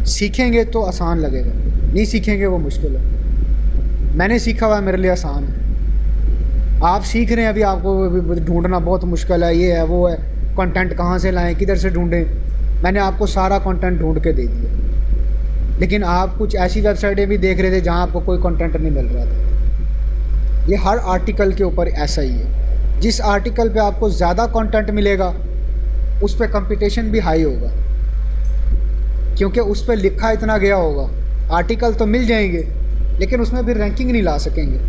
सीखेंगे तो आसान लगेगा, नहीं सीखेंगे वो मुश्किल है। मैंने सीखा हुआ है, मेरे लिए आसान है। आप सीख रहे हैं अभी, आपको ढूंढना बहुत मुश्किल है, ये है वो है, कंटेंट कहाँ से लाएं, किधर से ढूंढें। मैंने आपको सारा कंटेंट ढूंढ के दे दिया, लेकिन आप कुछ ऐसी वेबसाइटें भी देख रहे थे जहाँ आपको कोई कंटेंट नहीं मिल रहा था। ये हर आर्टिकल के ऊपर ऐसा ही है। जिस आर्टिकल पे आपको ज़्यादा कंटेंट मिलेगा, उस पर कंपटीशन भी हाई होगा, क्योंकि उस पर लिखा इतना गया होगा। आर्टिकल तो मिल जाएंगे, लेकिन उसमें भी रैंकिंग नहीं ला सकेंगे।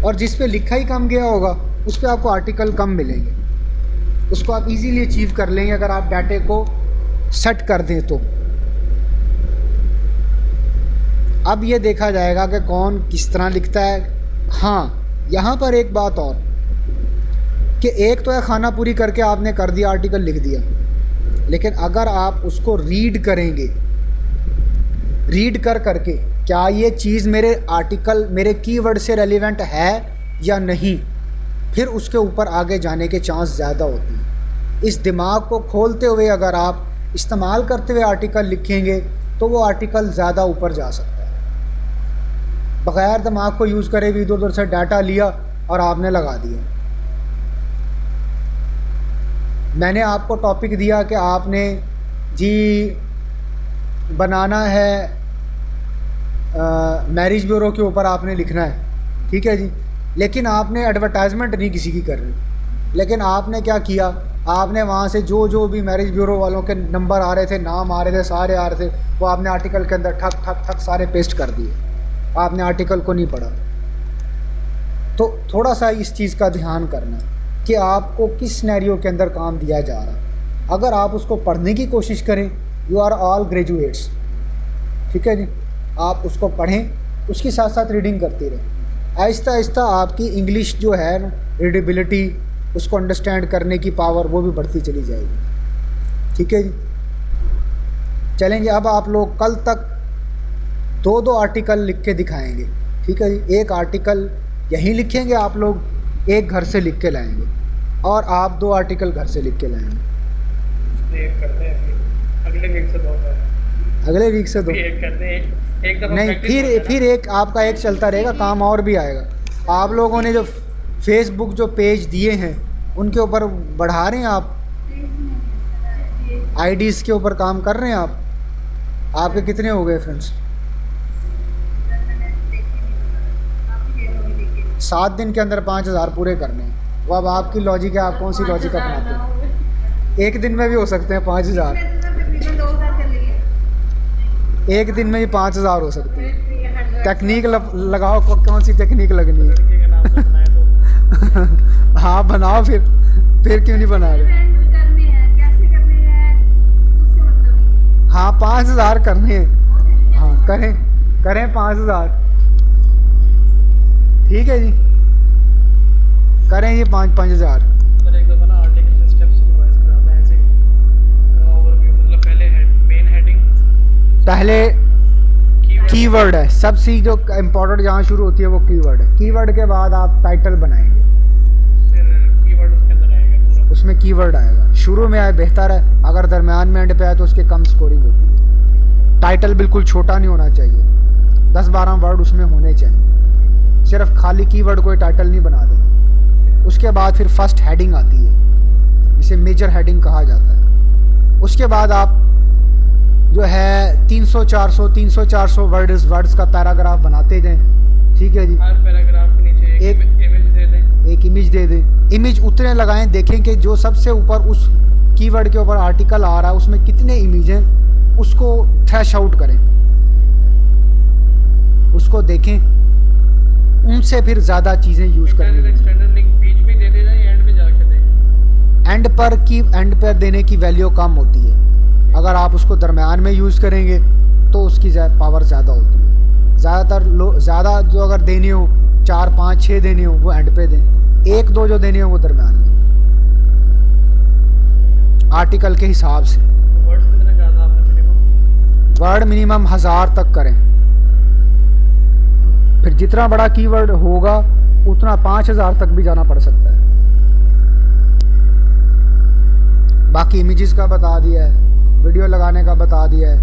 और जिस पे लिखा ही कम गया होगा, उस पर आपको आर्टिकल कम मिलेंगे। उसको आप इजीली अचीव कर लेंगे अगर आप डाटे को सेट कर दें तो। अब ये देखा जाएगा कि कौन किस तरह लिखता है। हाँ, यहाँ पर एक बात और कि एक तो है खाना पूरी करके आपने कर दिया, आर्टिकल लिख दिया, लेकिन अगर आप उसको रीड करेंगे, रीड करके क्या ये चीज़ मेरे आर्टिकल, मेरे कीवर्ड से रेलिवेंट है या नहीं, फिर उसके ऊपर आगे जाने के चांस ज़्यादा होती हैं। इस दिमाग को खोलते हुए अगर आप इस्तेमाल करते हुए आर्टिकल लिखेंगे, तो वो आर्टिकल ज़्यादा ऊपर जा सकता है। बग़ैर दिमाग को यूज़ करे भी इधर उधर से डाटा लिया और आपने लगा दिया। मैंने आपको टॉपिक दिया कि आपने जी बनाना है, मैरिज ब्यूरो के ऊपर आपने लिखना है, ठीक है जी, लेकिन आपने एडवर्टाइजमेंट नहीं किसी की कर रही। लेकिन आपने क्या किया, आपने वहाँ से जो भी मैरिज ब्यूरो वालों के नंबर आ रहे थे, नाम आ रहे थे, सारे आ रहे थे, वो आपने आर्टिकल के अंदर ठक ठक ठक सारे पेस्ट कर दिए। आपने आर्टिकल को नहीं पढ़ा। तो थोड़ा सा इस चीज़ का ध्यान करना कि आपको किस सिनेरियो के अंदर काम दिया जा रहा। अगर आप उसको पढ़ने की कोशिश करें, यू आर ऑल ग्रेजुएट्स, ठीक है जी, आप उसको पढ़ें, उसके साथ साथ रीडिंग करते रहें। आहिस्ता आहिस्ता आपकी इंग्लिश जो है ना, रीडेबिलिटी, उसको अंडरस्टैंड करने की पावर, वो भी बढ़ती चली जाएगी। ठीक है जी, चलेंगे। अब आप लोग कल तक 2 आर्टिकल लिख के दिखाएंगे, ठीक है जी। एक आर्टिकल यहीं लिखेंगे आप लोग, एक घर से लिख के लाएंगे, और आप 2 आर्टिकल घर से लिख के लाएंगे। एक करते हैं, अगले वीक से 2 अगले वीक से 2 एक करते हैं, एक दफ़ा नहीं, फिर एक आपका एक चलता रहेगा, काम और भी आएगा। आप लोगों ने जो फेसबुक जो पेज दिए हैं, उनके ऊपर बढ़ा रहे हैं आप, आईडीज़ के ऊपर काम कर रहे हैं आप। आपके कितने हो गए फ्रेंड्स? 7 दिन के अंदर 5000 पूरे करने हैं। वो अब आपकी लॉजिक है, आप कौन सी लॉजिक अपनाते हैं। एक दिन में भी हो सकते हैं 5000, एक दिन में ही 5000 हो सकते हैं। टेक्निक लगाओ, कौन सी टेक्निक लगनी है। हाँ बनाओ, फिर क्यों नहीं बना रहे। हाँ 5000 करने हैं। हाँ करें करें 5000। ठीक है जी, करें ये 5-5000। सर एक दफ़ा ना आर्टिकल के स्टेप्स रिवाइज कराते हैं ऐसे ओवरव्यू, मतलब पहले मेन हेडिंग, पहले कीवर्ड है सबसे जो इम्पोर्टेंट, जहाँ शुरू होती है वो कीवर्ड है। कीवर्ड के बाद आप टाइटल बनाएंगे, फिर कीवर्ड उसके अंदर आएगा पूरा। उसमें कीवर्ड आएगा। शुरू में आए बेहतर है, अगर दरमियान में एंड पे आए तो उसके कम स्कोरिंग होती है। टाइटल बिल्कुल छोटा नहीं होना चाहिए, 10-12 वर्ड उसमें होने चाहिए। सिर्फ खाली कीवर्ड कोई टाइटल नहीं बना देना। उसके बाद फिर फर्स्ट हेडिंग आती है, जिसे मेजर हेडिंग कहा जाता है। उसके बाद आप जो है 300-400 वर्ड्स का पैराग्राफ बनाते जाएं। ठीक है जी, हर पैराग्राफ के नीचे एक इमेज दे दें। एक इमेज दे दें। इमेज उतने लगाएं, देखें कि जो सबसे ऊपर उस कीवर्ड के ऊपर आर्टिकल आ रहा है उसमें कितने इमेज हैं, उसको थ्रैश आउट करें, उसको देखें, उनसे फिर ज़्यादा चीज़ें यूज़ करें। एक्सटेंडेड लिंक बीच में दे देना या एंड पे जाके दें? एंड पर देने की वैल्यू कम होती है। अगर आप उसको दरमियान में यूज़ करेंगे तो उसकी पावर ज़्यादा होती है। ज़्यादा जो अगर देनी हो 4, 5, 6 देनी हो वो एंड पे दें, 1, 2 जो देनी हो वो दरमियान में, आर्टिकल के हिसाब से। वर्ड्स कितने कहा था आपने मिनिमम? वर्ड मिनिमम 1000 तक करें। फिर जितना बड़ा कीवर्ड होगा उतना 5000 तक भी जाना पड़ सकता है। बाकी इमेजेस का बता दिया है, वीडियो लगाने का बता दिया है।